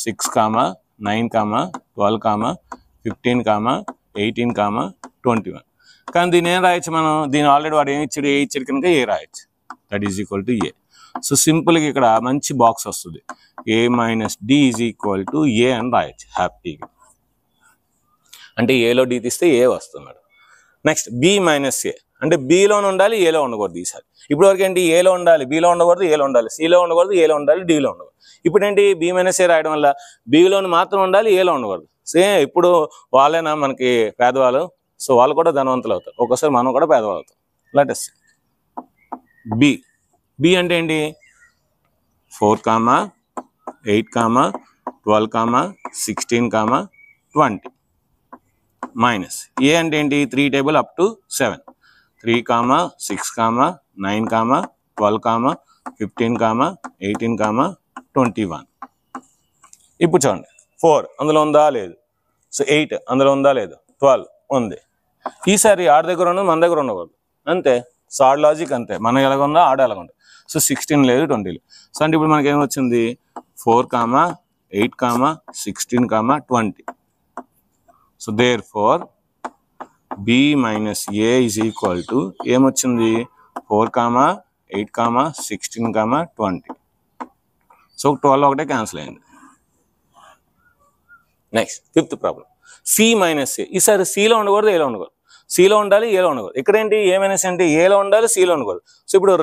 A: 6, 9, 12, 15, 18, 21. కానీ దీని ఏం రాయొచ్చు మనం, దీని ఆల్రెడీ వాడు ఏమి ఇచ్చాడు, ఏ ఇచ్చాడు కనుక ఏ రాయొచ్చు, that is equal to A. So సింపుల్గా ఇక్కడ మంచి బాక్స్ వస్తుంది, A minus D is equal to A అని రాయొచ్చు హ్యాపీగా. అంటే ఏలో డి తీస్తే ఏ వస్తున్నాడు. నెక్స్ట్ బి మైనస్ ఏ అంటే బిలోనే ఉండాలి, ఏలో ఉండకూడదు. ఈసారి ఇప్పుడు వరకు ఏంటి ఏలో ఉండాలి, బిలో ఉండకూడదు, ఏలో ఉండాలి, సిలో ఉండకూడదు, ఏలో ఉండాలి, డిలో ఉండకూడదు. ఇప్పుడు ఏంటి బి మైనస్ ఏ రాయడం వల్ల బిలోని మాత్రం ఉండాలి, ఏలో ఉండకూడదు. సేమ్ ఇప్పుడు వాళ్ళైనా మనకి పేదవాళ్ళు, సో వాళ్ళు కూడా ధనవంతులు అవుతారు, ఒక్కోసారి మనం కూడా పేదవాళ్ళు అవుతాం. Let's be. బి అంటే ఏంటి 4, 8, 12, 16, 20 మైనస్ ఏ అంటే ఏంటి 3 టేబుల్ అప్ టు 7, 3, 6, 9, 12, 15, 18, 21. ఇప్పుడు చూడండి 4 అందులో ఉందా లేదు, సో 8 అందులో ఉందా లేదు, 12 ఉంది. ఈసారి ఆడ దగ్గర ఉన్నది మన దగ్గర ఉండకూడదు, అంతే. సో ఆడ లాజిక్ అంతే, మన ఎలాగ ఉందో ఆడ ఎలాగ ఉంటుంది. సో 16 లేదు, 20 లేదు. సో అంటే ఇప్పుడు మనకి ఏమొచ్చింది 4, 8, 16, 20. So therefore b minus a is equal to ఏమొచ్చింది 4, 8, 16, 20. సో 12 ఒకటే క్యాన్సిల్ అయింది. Next 5th problem C minus A. ఈసారి సిలో ఉండకూడదు, ఏలో ఉండకూడదు, సిలో ఉండాలి, ఏలో ఉండకూడదు. ఇక్కడ ఏంటి ఏ మైనస్ అంటే ఏలో ఉండాలి, సిలో ఉండకూడదు. సో ఇప్పుడు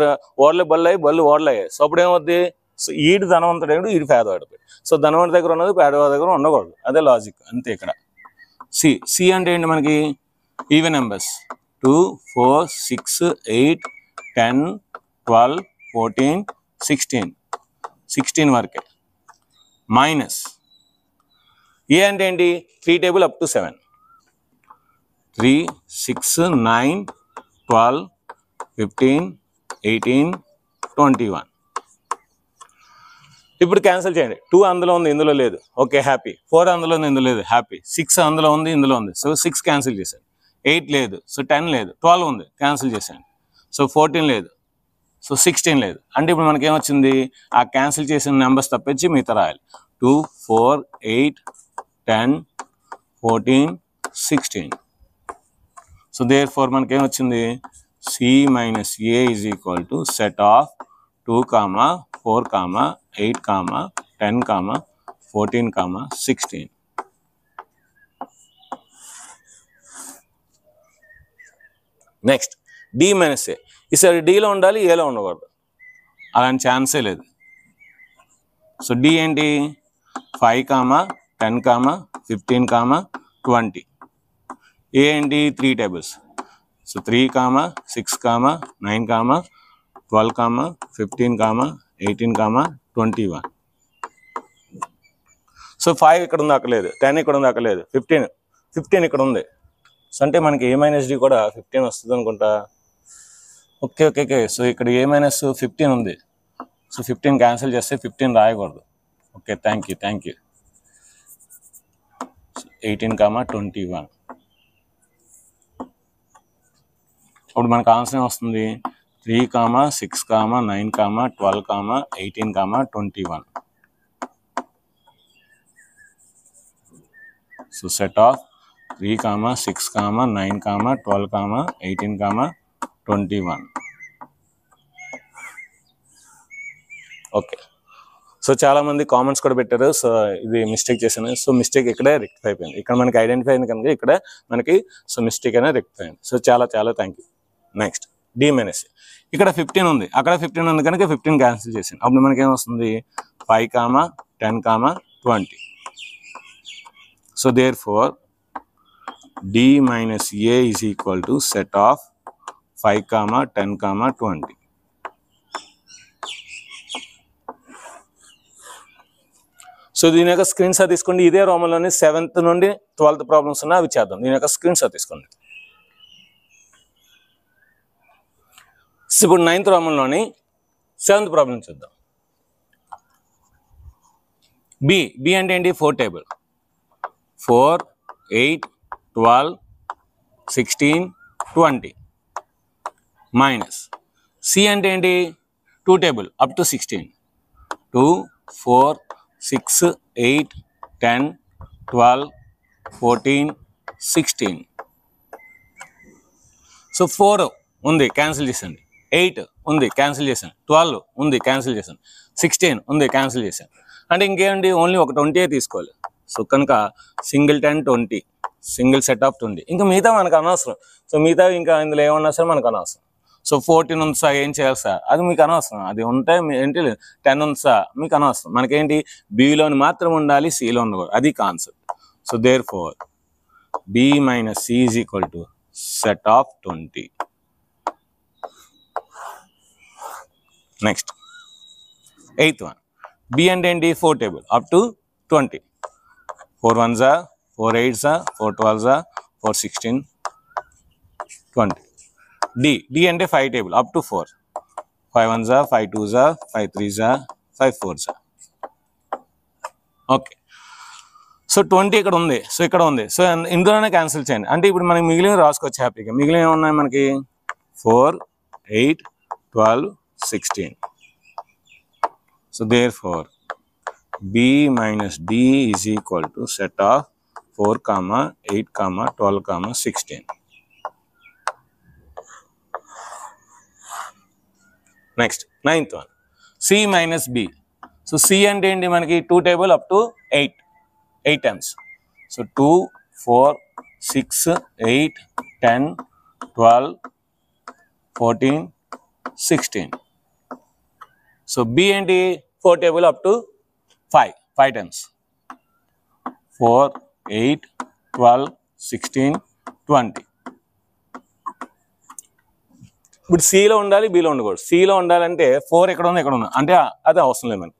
A: ఓడలు బళ్ళు బళ్ళు ఓడలయ్యాయి. సో అప్పుడు ఏమవుద్ది, సో ఈడు ధనవంతుడు, ఈడు పేదవాడు. సో ధనవంతుడి దగ్గర ఉన్నది పేదవాడి దగ్గర ఉండకూడదు, అదే లాజిక్ అంతే. ఇక్కడ సి. సి అంటే ఏంటి మనకి ఈవెన్ నెంబర్స్ 2, 4, 6, 8, 10, 12, 14, 16 వరకే మైనస్ ఏ అంటే ఏంటి 3 టేబుల్ అప్ టు 7 3 6 9 12 15 18 21. ఇప్పుడు క్యాన్సిల్ చేయండి. 2 అందులో ఉంది ఇందులో లేదు, ఓకే హ్యాపీ. 4 అందులో ఉంది ఇందులో లేదు, హ్యాపీ. 6 అందులో ఉంది ఇందులో ఉంది, సో 6 క్యాన్సిల్ చేశాను. 8 లేదు, సో 10 లేదు. 12 ఉంది, క్యాన్సిల్ చేశాను. సో 14 లేదు, సో 16 లేదు. అంటే ఇప్పుడు మనకి ఏమొచ్చింది, ఆ క్యాన్సిల్ చేసిన నెంబర్స్ తప్పించి మిగతా రాయాలి. 2 4 8 10 14 16. సో దేర్ ఫోర్ మనకి ఏమొచ్చింది, C minus A is equal to set of 2, 4, 8, 10, 14, 16. Next D minus A. ఈసారి Dలో ఉండాలి, Aలో ఉండకూడదు, అలాంటి ఛాన్సే లేదు. సో D ఏంటి 5, 10, 15, 20. A ఏంటి 3 టేబుల్స్. సో 3, 6, 9, 12, 15, 18, 21. సో 5 ఇక్కడ ఉంది, అక్కడ లేదు. 10 ఇక్కడ ఉంది, అక్కడ లేదు. 15 ఇక్కడ ఉంది. సో అంటే మనకి A minus D కూడా 15 వస్తుంది అనుకుంటా. Okay okay okay. సో ఇక్కడ A minus 15 ఉంది. సో 15 క్యాన్సిల్ చేస్తే 15 రాయకూడదు. Okay thank you. 18, 21. ఇప్పుడు మనకు ఆన్సర్ వస్తుంది 3, 6, 9, 12, 18, 21. So set of 3, 6, 9, 12, 18, 21. Okay. So చాలా మంది కామెంట్స్ కూడా పెట్టారు. సో ఇది మిస్టేక్ చేశాను. సో మిస్టేక్ ఇక్కడే రెక్టిఫై అయిపోయింది. ఇక్కడ మనకి ఐడెంటిఫై అయింది కనుక ఇక్కడ మనకి సో మిస్టేక్ అనేది రెక్టిఫై అయింది. సో చాలా thank you. Next D minus A. ఇక్కడ 15 ఉంది, అక్కడ 15 ఉంది కనుక 15 క్యాన్సిల్ చేసాను. అప్పుడు మనకి ఏమొస్తుంది 5, 10, 20. So there four D minus A is equal to set of 5, 10, 20. So దీని యొక్క స్క్రీన్ షాట్ తీసుకోండి. ఇదే రోమంలోని 7th నుండి 12th ప్రాబ్లమ్స్ ఉన్నాయి, అవి చేద్దాం. దీని యొక్క స్క్రీన్ షాట్ తీసుకోండి. ఇప్పుడు 9th రోమంలోని 7th ప్రాబ్లం చూద్దాం. బి అంటే ఏంటి 4 టేబుల్. 4, 8, 12, 16, 20 మైనస్ సి అంటే ఏంటి 2 టేబుల్ అప్ టు 16. 2, 4, 6, 8, 10, 12, 14, 16. సో 4 ఉంది, క్యాన్సిల్ చేసండి. 8 ఉంది, క్యాన్సిల్ చేశాను. 12 ఉంది, క్యాన్సిల్ చేశాను. 16 ఉంది, క్యాన్సిల్ చేశాను. అంటే ఇంకేంటి ఓన్లీ ఒక 20 తీసుకోవాలి. సో కనుక సింగిల్ 10, 20, సింగిల్ సెట్ ఆఫ్ 20. ఇంకా మిగతా మనకు అనవసరం. సో మిగతా ఇంకా ఇందులో ఏమన్నా సరే మనకు అనవసరం. సో 14 ఉంది సార్, ఏం చేయాలి సార్, అది మీకు అనవసరం. అది ఉంటే ఏంటి 10 ఉంది సార్, మీకు అనవసరం. మనకేంటి బిలోని మాత్రం ఉండాలి, సిలో ఉండకూడదు, అది concept. So there four B minus C is equal to set of 20. Next 8th one. B అంటే ఏంటి 4 table up to 20. 4 1s, 4 8s, 4 12s, 4 16, 20. D అంటే 5 table up to 4. 5 1s, 5 2s, 5 3s, 5 4s. Okay. So 20 ఇక్కడ ఉంది, సో ఇక్కడ ఉంది. సో ఇందులోనే క్యాన్సిల్ చేయండి. అంటే ఇప్పుడు మనకి మిగిలిన రాసుకోవచ్చు హ్యాపీగా. మిగిలిన ఏమున్నాయి మనకి 4, 8, 12, 16. So there four B minus D is equal to set of 4, 8, 12, 16. Next 9th one. C minus B. So C అంటే ఏంటి మనకి 2 table up to 8 times. So 2, 4, 6, 8, 10, 12, 14, 16. So B ఏంటి 4 టేబుల్ అప్ టు 5 times. 4, 8, 12, 16, 20. ఇప్పుడు సిలో ఉండాలి, బిలో ఉండకూడదు. సిలో ఉండాలంటే 4 ఎక్కడ ఉంది, ఎక్కడ ఉంది అంటే అది అవసరం లేదు మనకి.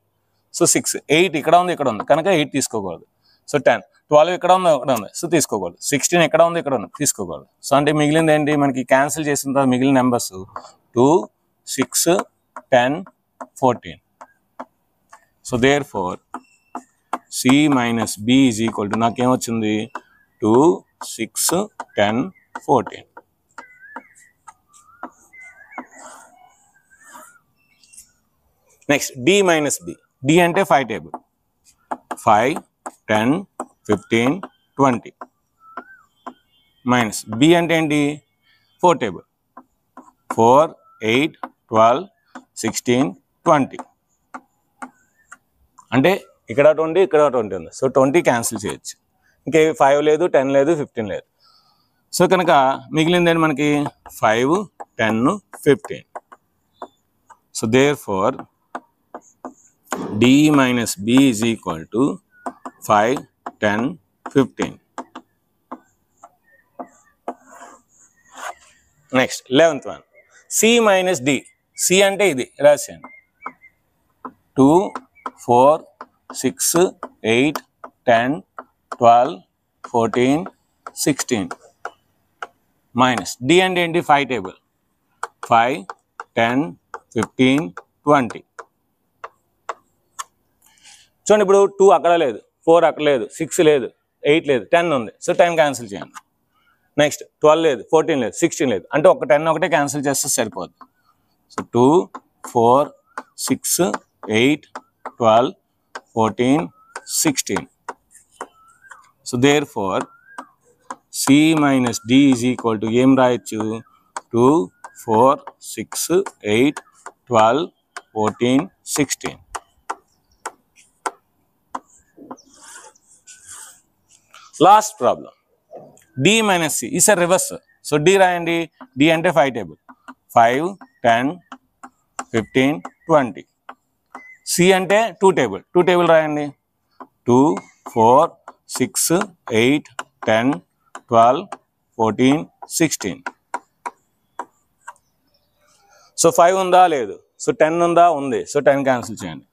A: సో 6, 8 ఇక్కడ ఉంది, ఇక్కడ ఉంది కనుక 8 తీసుకోకూడదు. సో 10 12 ఇక్కడ ఉంది ఇక్కడ ఉంది, సో తీసుకోకూడదు. 16 ఎక్కడ ఉంది ఇక్కడ ఉంది, తీసుకోకూడదు. సో అంటే మిగిలింది ఏంటి మనకి, క్యాన్సిల్ చేసిన తర్వాత మిగిలిన numbers 2, 6, 10, 14. So there four C minus B is equal to నాకేమొచ్చింది 2, 6, 10, 14. Next D minus B. D అంటే 5 టేబుల్, 5, 10, 15, 20 మైనస్ B అంటే ఏంటి 4 టేబుల్, 4, 8, 12, 16, 20. అంటే ఇక్కడ 20 ఇక్కడ 20 ఉంది, సో 20 క్యాన్సిల్ చేయొచ్చు. ఇంకే 5 లేదు, 10 లేదు, 15 లేదు. సో కనుక మిగిలింది ఏంటి మనకి 5, 10, 15. So there four D minus B is equal to 5, 10, 15. Next 11th one C minus D. C అంటే ఇది రాశాను 2, 4, 6, 8, 10, 12, 14, 16 మైనస్ D అంటే ఏంటి 5 టేబుల్, 5, 10, 15, 20. చూడండి ఇప్పుడు 2 అక్కడ లేదు, 4 అక్కడ లేదు, 6 లేదు, 8 లేదు, 10 ఉంది, సో 10 క్యాన్సిల్ చేయండి. నెక్స్ట్ 12 లేదు, 14 లేదు, 16 లేదు, అంటే ఒక 10 ఒకటే క్యాన్సిల్ చేస్తే సరిపోద్ది. So 2, 4, 6, 8, 12, 14, 16. So there four C minus D is equal to ఏం రాయొచ్చు 2, 4, 6, 8, 12, 14, 16. Last problem D minus C. ఈసారి రివర్స్. సో D రాయండి. D అంటే 5 టేబుల్, 5, 10, 15, 20. C అంటే 2 టేబుల్, 2 టేబుల్ రాయండి. 2, 4, 6, 8, 10, 12, 14, 16. సో 5 ఉందా లేదు, సో 10 ఉందా ఉంది, సో 10 క్యాన్సిల్ చేయండి.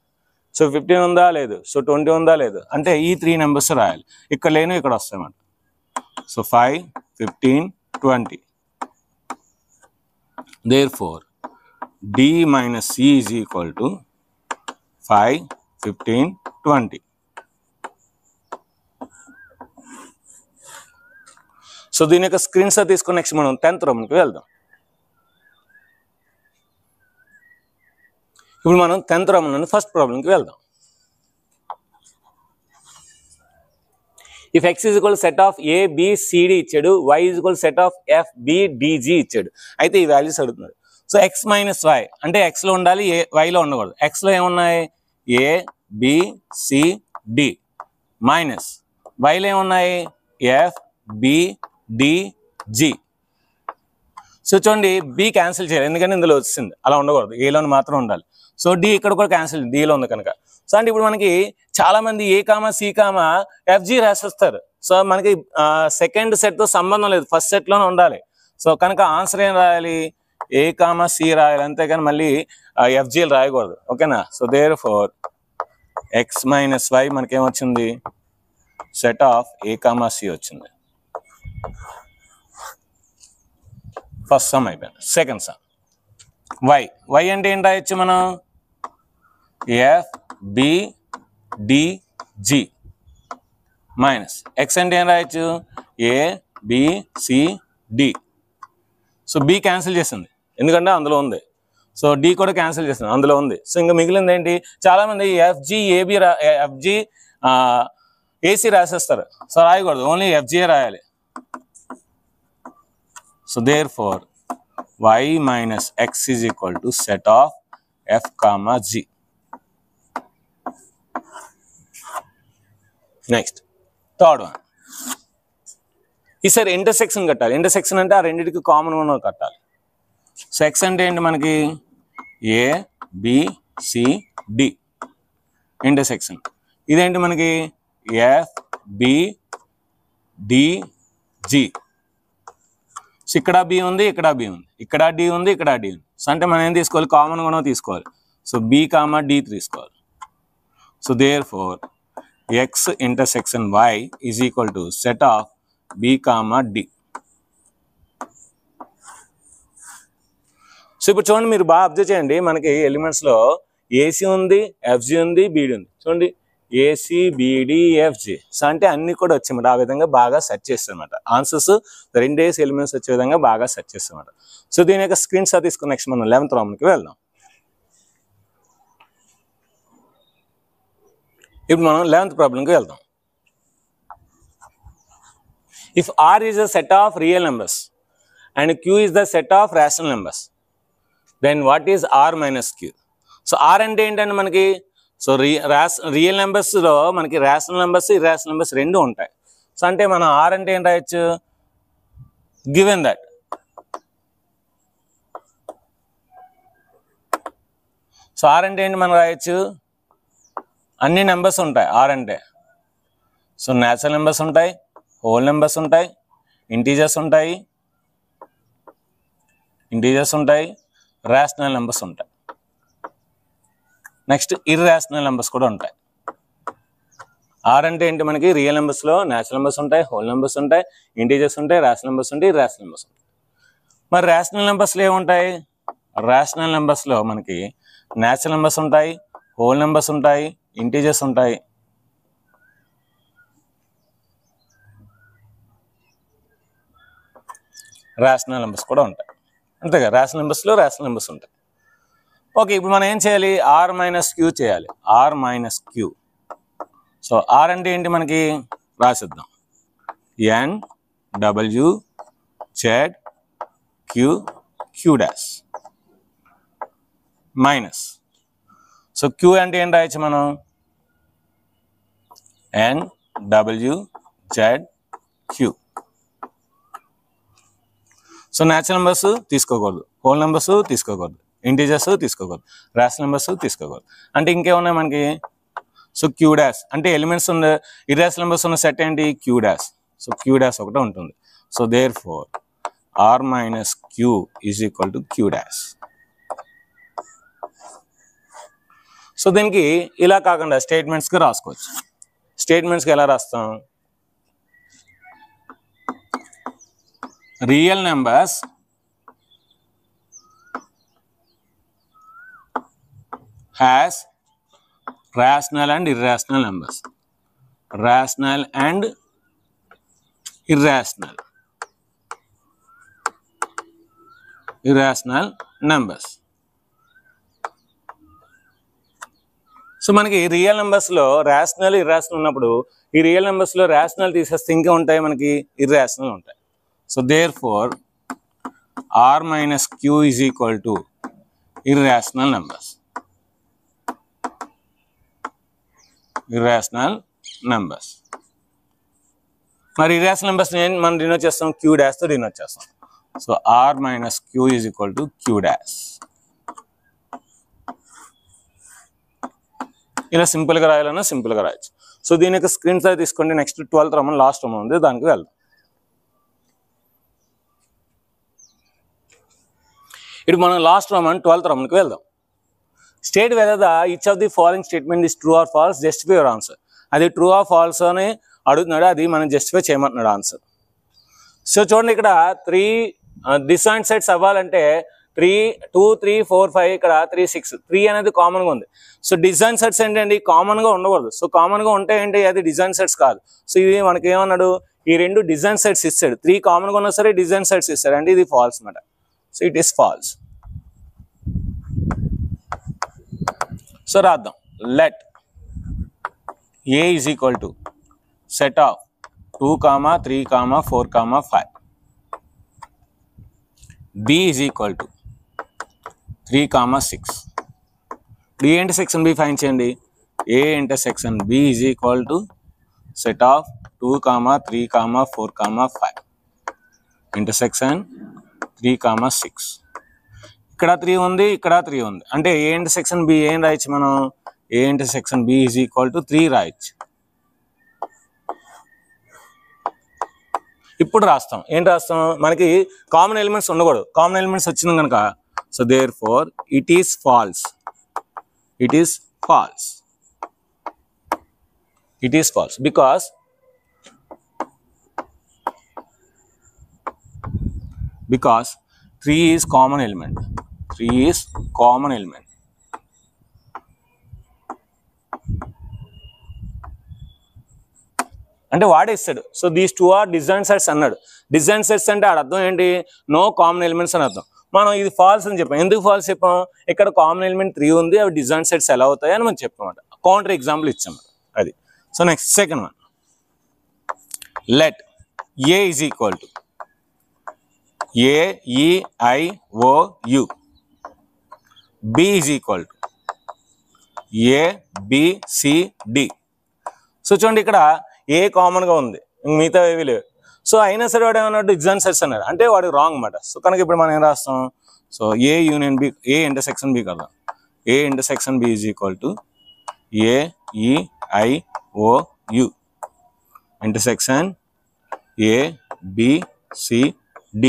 A: సో 15 ఉందా లేదు, సో 20 ఉందా లేదు, అంటే ఈ 3 నెంబర్స్ రాయాలి. ఇక్కడ లేను ఇక్కడ వస్తాయన్నమాట. So 5, 15, 20. Therefore D minus C is equal to 5, 15, 20. So దీని యొక్క స్క్రీన్ షాట్ తీసుకుని నెక్స్ట్ మనం 10th రోమ్కి వెళ్దాం. ఇప్పుడు మనం 10th రోమ్ నుండి ఫస్ట్ ప్రాబ్లంకి వెళ్దాం. If x is equal set of A, B, C, D ఇచ్చాడు, y is equal set of F, B, D, G ఇచ్చాడు. అయితే ఈ వాల్యూస్ అడుగుతున్నాడు. సో x మైనస్ y అంటే xలో ఉండాలి, yలో ఉండకూడదు. xలో ఏమున్నాయి A, B, C, D minus yలో ఏమున్నాయి F, B, D, G. సో చూడండి B క్యాన్సిల్ చేయాలి, ఎందుకంటే ఇందులో వచ్చింది, అలా ఉండకూడదు, ఏలోని మాత్రం ఉండాలి. సో D ఇక్కడ కూడా క్యాన్సిల్, Dలో ఉంది కనుక. సో అంటే ఇప్పుడు మనకి చాలా మంది A, C, FG రాసేస్తారు. సో మనకి సెకండ్ సెట్తో సంబంధం లేదు, ఫస్ట్ సెట్లోనే ఉండాలి. సో కనుక ఆన్సర్ ఏం రాయాలి A, C రాయాలి, అంతేగాని మళ్ళీ FGలు రాయకూడదు. ఓకేనా. So there four x minus y మనకేమొచ్చింది సెట్ ఆఫ్ A, C వచ్చింది. ఫస్ట్ సమ్ అయిపోయింది. సెకండ్ సమ్ y అంటే ఏం రాయొచ్చు మనం F, B, D, G minus x అంటే ఏం రాయొచ్చు A, B, C, D. So B cancel చేసింది ఎందుకంటే అందులో ఉంది. సో D కూడా క్యాన్సిల్ చేసింది, అందులో ఉంది. సో ఇంకా మిగిలింది ఏంటి, చాలామంది FG, AB FG AC రాసేస్తారు. సో రాయకూడదు, ఓన్లీ FG రాయాలి. So there four y minus x is equal to set of F, G. Next third one. ఈసారి ఇంటర్సెక్షన్ కట్టాలి. ఇంటర్సెక్షన్ అంటే ఆ రెండింటికి కామన్ ఉన్న కట్టాలి. సో x అంటే ఏంటి మనకి A, B, C, D intersection. ఇదేంటి మనకి F, B, D, G. So ఇక్కడ B ఉంది, ఇక్కడ B ఉంది, ఇక్కడ D ఉంది, ఇక్కడ D ఉంది. సో అంటే మనం ఏం తీసుకోవాలి, కామన్ కూడా తీసుకోవాలి. సో B, D తీసుకోవాలి. So there four x intersection y is equal to set of b comma d. So ఇప్పుడు చూడండి, మీరు బాగా అబ్జర్వ్ చేయండి, మనకి ఎలిమెంట్స్లో ఏసీ ఉంది, ఎఫ్జీ ఉంది, బీడీ ఉంది. చూడండి, ఏసీ బీడీ ఎఫ్జీ. సో అంటే అన్ని కూడా వచ్చాయన్నమాట. ఆ విధంగా బాగా సెర్చ్ చేస్తామన్నమాట. ఆన్సర్స్ 2 ఎలిమెంట్స్ వచ్చే విధంగా బాగా సెర్చ్ చేస్తామన్నమాట. సో దీని యొక్క స్క్రీన్ షాట్ తీసుకుని నెక్స్ట్ మనం 11th ప్రాబ్లంకి వెళ్దాం. ఇప్పుడు మనం 11th ప్రాబ్లంకి వెళ్దాం. If R is a set of real numbers and Q is the set of rational numbers, then what is R minus Q? So R అంటే ఏంటంటే మనకి, సో రియల్ నెంబర్స్లో మనకి రేషనల్ నెంబర్స్, ఇర్రేషనల్ నెంబర్స్ రెండు ఉంటాయి. సో అంటే మనం ఆర్ అంటే ఏం రాయొచ్చు, గివెన్ దట్ సో ఆర్ అంటే ఏంటి మనం రాయొచ్చు, అన్ని నెంబర్స్ ఉంటాయి ఆర్ అంటే. సో న్యాచురల్ నెంబర్స్ ఉంటాయి, హోల్ నెంబర్స్ ఉంటాయి, ఇంటీజర్స్ ఉంటాయి, రేషనల్ నెంబర్స్ ఉంటాయి. నెక్స్ట్ ఇర్రేషనల్ నెంబర్స్ కూడా ఉంటాయి. ఆర్ అంటే ఏంటి మనకి, రియల్ నెంబర్స్లో న్యాచురల్ నెంబర్స్ ఉంటాయి, హోల్ నెంబర్స్ ఉంటాయి, ఇంటీజర్స్ ఉంటాయి, రేషనల్ నెంబర్స్ ఉంటాయి, ఇర్రేషనల్ నెంబర్స్ ఉంటాయి. మరి రేషనల్ నెంబర్స్లో ఏముంటాయి, రేషనల్ నెంబర్స్లో మనకి న్యాచురల్ నెంబర్స్ ఉంటాయి, హోల్ నెంబర్స్ ఉంటాయి, ఇంటీజర్స్ ఉంటాయి, రేషనల్ నెంబర్స్ కూడా ఉంటాయి. అంతేగా, రేషనల్ నెంబర్స్లో రేషనల్ నెంబర్స్ ఉంటాయి. ఓకే, ఇప్పుడు మనం ఏం చేయాలి, ఆర్ మైనస్ క్యూ చేయాలి. R minus Q. So R అంటే ఏంటి మనకి రాసిద్దాం, N W Z Q Q dash minus. So Q అంటే ఏం రాయొచ్చు మనం, N W Z Q. So natural numbers తీసుకోకూడదు, హోల్ నెంబర్స్ తీసుకోకూడదు, ఇంటీజర్స్ తీసుకోకూడదు, రేషనల్ నెంబర్స్ తీసుకోకూడదు. అంటే ఇంకేమున్నాయి మనకి, సో క్యూ డాష్ అంటే ఎలిమెంట్స్ ఉన్న ఇర్రేషనల్ నెంబర్స్ ఉన్న సెట్ ఏంటి, Q dash. So Q dash ఒకటే ఉంటుంది. So there four R minus Q is equal to Q dash. So దీనికి ఇలా కాకుండా స్టేట్మెంట్స్కి రాసుకోవచ్చు. స్టేట్మెంట్స్కి ఎలా రాస్తాం, real numbers has rational and irrational numbers. Rational and irrational numbers. So మనకి రియల్ నెంబర్స్లో రేషనల్, ఇర్రేషనల్ ఉన్నప్పుడు ఈ రియల్ నెంబర్స్లో రేషనల్ తీసేస్తే ఇంకా ఉంటాయి మనకి ఇర్రేషనల్ ఉంటాయి. So there four R minus Q is equal to irrational numbers. Irrational numbers. మరి ఇర్రేషనల్ నెంబర్స్ మనం డినోట్ చేస్తాం, క్యూ డాష్తో డినోట్ చేస్తాం. So R minus Q is equal to Q dash. ఇలా సింపుల్గా రాయాలన్నా సింపుల్గా రాయొచ్చు. సో దీని యొక్క స్క్రీన్ షాట్ తీసుకోండి. Next 12th Roman last Roman ఉంది, దానికి వెళ్దాం. ఇప్పుడు మనం లాస్ట్ రోమన్ 12th రోమన్కి వెళ్దాం. State whether the each of the following statement is true or false, justify your answer. అది ట్రూ ఆర్ ఫాల్స్ అని అడుగుతున్నాడు, అది మనం జస్టిఫై చేయమంటున్నాడు ఆన్సర్. సో చూడండి, ఇక్కడ 3 డిసాయింట్ సెట్స్ అవ్వాలంటే 3, 2, 3, 4, 5, ఇక్కడ 3, 6, 3 అనేది కామన్గా ఉంది. సో డిజైన్ సెట్స్ ఏంటండి, కామన్గా ఉండకూడదు. సో కామన్గా ఉంటే ఏంటి, అది డిజైన్ సెట్స్ కాదు. సో ఇది మనకి ఏమన్నాడు, ఈ 2 డిజైన్ సెట్స్ ఇస్తాడు. 3 కామన్గా ఉన్నా సరే డిజైన్ సెట్స్ ఇస్తాడు, అంటే ఇది ఫాల్స్ అన్నమాట. So it is false. So రాద్దాం, let A is equal to set of 2, 3, 4, 5. B is equal to 3, 6. A intersection B find చేయండి. A intersection B is equal to set of 2, 3, 4, 5. Intersection 3, 6. ఇక్కడ 3 ఉంది, ఇక్కడ 3 ఉంది, అంటే ఏ ఇంటర్సెక్షన్ బి ఏం రాయొచ్చు మనం, A intersection B is equal to 3 రాయొచ్చు. ఇప్పుడు రాస్తాం, ఏం రాస్తాం, మనకి కామన్ ఎలిమెంట్స్ ఉండకూడదు. కామన్ ఎలిమెంట్స్ వచ్చింది కనుక so there four it is false. It is false. It is false because because 3 is common element. 3 is common element. అంటే వాడే ఇస్తాడు. So these two are design sets అన్నాడు. డిజైన్ సెట్స్ అంటే ఆడ అర్థం ఏంటి, నో కామన్ ఎలిమెంట్స్ అని అర్థం. మనం ఇది ఫాల్స్ అని చెప్పాం. ఎందుకు ఫాల్స్ చెప్పాం, ఇక్కడ కామన్ ఎలిమెంట్ 3 ఉంది, అవి డిజైన్ సెట్స్ ఎలా అవుతాయి అని మనం చెప్పామన్నమాట. కౌంటర్ ఎగ్జాంపుల్ ఇచ్చాం అది. So next second one, let A is equal to AEIOU, B is equal to ABCD. So చూడండి ఇక్కడ ఏ కామన్గా ఉంది, మిగతా ఏవి లేవు. సో అయినా సరే వాడు ఏమన్నాడు డిజైన్ సెట్స్ అన్నాడు, అంటే వాడు రాంగ్ అన్నమాట. సో కనుక ఇప్పుడు మనం ఏం రాస్తాం, so A union B, A intersection B కదా, A intersection B is equal to AEIOU intersection ABCD.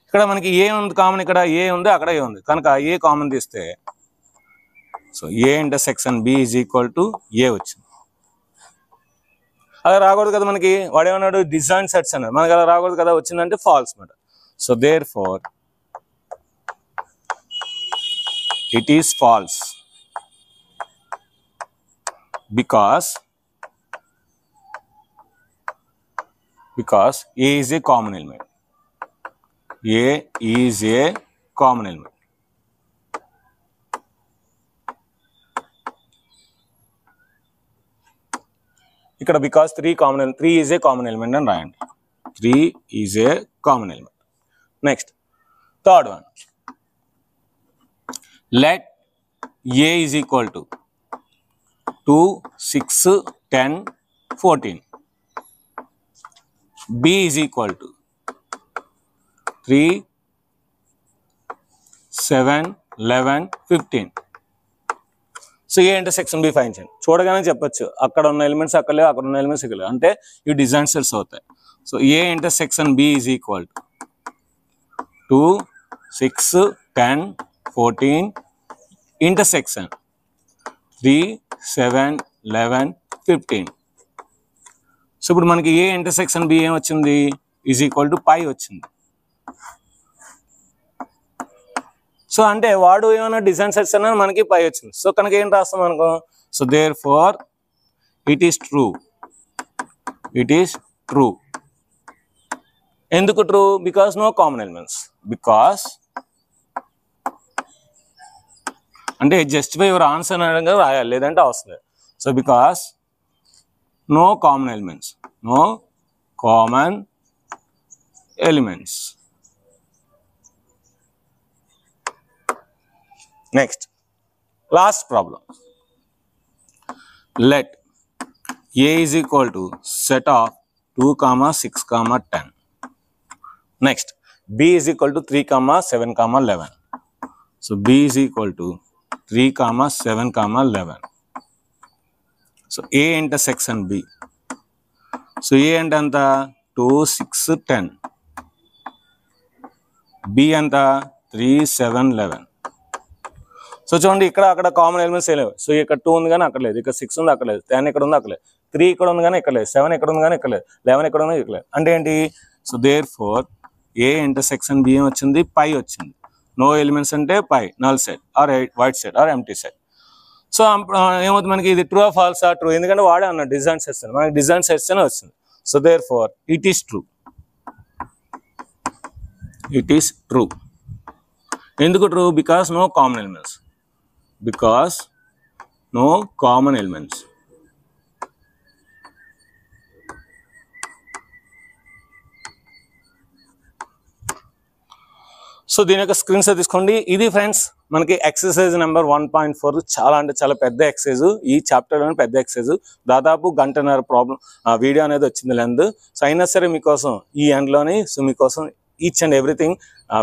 A: ఇక్కడ మనకి ఏ ఉంది కామన్, ఇక్కడ ఏ ఉంది, అక్కడ ఏ ఉంది, కనుక ఏ కామన్ తీస్తే so A intersection B is equal to A వచ్చింది. అలా రాకూడదు కదా మనకి, వాడేమన్నాడు డిజైన్ సెట్స్ అన్నాడు, మనకి అలా రాకూడదు కదా, వచ్చిందంటే ఫాల్స్ అన్నమాట. So there four it is false because A is a common element. A is a common element. ఇక్కడ because 3 is a common element అని రాయండి. 3 is a common element. Next, third one. Let A is equal to 2, 6, 10, 14. B is equal to 3, 7, 11, 15. So A intersection be fine చేయండి. చూడగానే చెప్పొచ్చు అక్కడ ఉన్న ఎలిమెంట్స్ అక్కడ లేవు, అక్కడ ఉన్న ఎలిమెంట్స్ ఇక్కడ లేవు, అంటే ఇవి డిజైన్ సెట్స్ అవుతాయి. So A intersection B is equal to 2, 6, 10, 14 intersection 3, 7, 11, 15. So ఇప్పుడు మనకి ఏ ఇంటర్సెక్షన్ బి ఏం వచ్చింది, ఈజ్ ఈక్వల్ టు పై వచ్చింది. సో అంటే వాడు ఏమైనా డిజైన్ సెట్స్ అన్నా మనకి పై వచ్చింది. సో కనుక ఏం రాస్తాం అనుకో, so there four it is true. It is true. ఎందుకు true, because no common elements. Because అంటే జస్టిఫై యువర్ ఆన్సర్ అనగా రాయాలి, లేదంటే అవసరం లేదు. So because no common elements, no common elements. Next last problem. Let A is equal to set of 2, 6, 10. Next B is equal to 3, 7, 11. So B is equal to 3, 7, 11. So A intersection B. So A అంటే ఎంత 2, 6, 10. బి ఎంత 3, 7, 11. సో చూడండి ఇక్కడ అక్కడ కామన్ ఎలిమెంట్స్ ఏ లేవు. సో ఇక్కడ 2 ఉంది కానీ అక్కడ లేదు, ఇక్కడ 6 ఉంది అక్కడ లేదు, 10 ఇక్కడ ఉంది అక్కడ లేదు, 3 ఇక్కడ ఉంది కానీ ఇక్కడ లేదు, 7 ఇక్కడ ఉంది కానీ ఇక్కడ లేదు, 11 ఇక్కడ ఉంది ఇక్కడ లేదు. అంటే ఏంటి, so there four A intersection B ఏం వచ్చింది, పై వచ్చింది. నో ఎలిమెంట్స్ అంటే phi, null set or void set or empty set. So ఏమవుతుంది మనకి, ఇది true or false or true, ఎందుకంటే వాడే అన్నాడు డిజైన్ సెట్స్ అని, మనకి డిజైన్ సెట్స్ అనే వచ్చింది. So there four it is true. It is true. ఎందుకు true, because no common elements. Because no common elements. So దీని యొక్క స్క్రీన్ షాట్ తీసుకోండి. ఇది ఫ్రెండ్స్ మనకి ఎక్సర్సైజ్ నెంబర్ 1.4. చాలా అంటే చాలా పెద్ద ఎక్సర్సైజ్, ఈ చాప్టర్లోని పెద్ద ఎక్సర్సైజ్. దాదాపు 1.5 గంట వీడియో అనేది వచ్చింది లెంత్. సో అయినా సరే మీకోసం ఈ ఎండ్లోని, సో మీకోసం ఈచ్ అండ్ ఎవ్రీథింగ్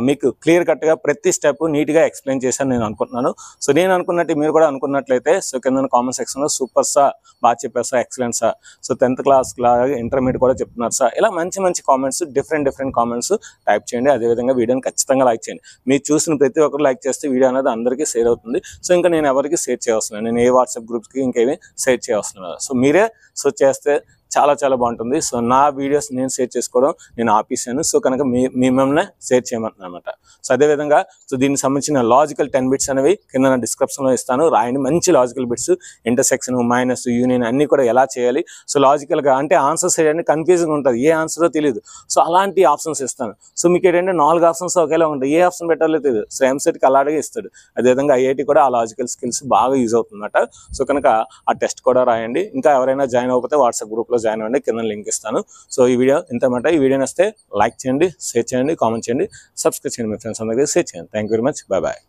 A: మీకు క్లియర్ కట్గా ప్రతి స్టెప్ నీట్గా ఎక్స్ప్లెయిన్ చేశాను నేను అనుకుంటున్నాను. సో నేను అనుకున్నట్టు మీరు కూడా అనుకున్నట్లయితే సో కింద కామెంట్ సెక్షన్లో సూపర్ సార్, బాగా చెప్పారు sir, excellent sir, so 10th class లాగా ఇంటర్మీడియట్ కూడా చెప్తున్నారు సార్, ఇలా మంచి మంచి కామెంట్స్, డిఫరెంట్ కామెంట్స్ టైప్ చేయండి. అదేవిధంగా వీడియోని ఖచ్చితంగా లైక్ చేయండి. మీరు చూసిన ప్రతి ఒక్కరు లైక్ చేస్తే వీడియో అనేది అందరికీ షేర్ అవుతుంది. సో ఇంకా నేను ఎవరికి షేర్ చేయవలసిన, నేను ఏ వాట్సాప్ గ్రూప్స్కి ఇంకేమీ షేర్ చేయవలసిన, సో మీరే సో చేస్తే చాలా బాగుంటుంది. సో నా వీడియోస్ నేను షేర్ చేసుకోవడం నేను ఆపేసాను. సో కనుక మిమ్మల్ని షేర్ చేయమంటున్నాను అనమాట. సో అదేవిధంగా సో దీనికి సంబంధించిన లాజికల్ 10 బిట్స్ అనేవి కింద నా డిస్క్రిప్షన్లో ఇస్తాను, రాయండి. మంచి logical bits, intersection, minus, union అన్నీ కూడా ఎలా చేయాలి, సో లాజికల్గా అంటే ఆన్సర్స్ ఏంటంటే కన్ఫ్యూజింగ్ ఉంటుంది, ఏ ఆన్సరో తెలియదు. సో అలాంటి ఆప్షన్స్ ఇస్తాను. సో మీకు ఏంటంటే 4 ఆప్షన్స్ ఒకేలా ఉంటాయి, ఏ ఆప్షన్ పెట్టాలో తెలియదు. సో ఎంసెట్కి అలాగే ఇస్తాడు. అదేవిధంగా ఐఐటి కూడా ఆ లాజికల్ స్కిల్స్ బాగా యూజ్ అవుతుందన్నమాట. సో కనుక ఆ టెస్ట్ కూడా రాయండి. ఇంకా ఎవరైనా జాయిన్ అవ్వకపోతే వాట్సాప్ గ్రూప్లో జాయిన్ అవ్వండి, కింద లింక్ ఇస్తాను. సో ఈ వీడియో ఇంతమాట. ఈ వీడియో నచ్చితే లైక్ చేయండి, షేర్ చేయండి, కామెంట్ చేయండి, సబ్స్క్రైబ్ చేయండి, మీ ఫ్రెండ్స్ అందరికీ షేర్ చేయండి. Thank you very much. Bye.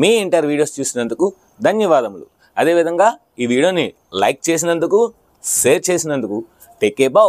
A: మీ ఇంటర్ వీడియోస్ చూసినందుకు ధన్యవాదములు. అదేవిధంగా ఈ వీడియోని లైక్ చేసినందుకు, షేర్ చేసినందుకు టేక్ ఏ బౌ.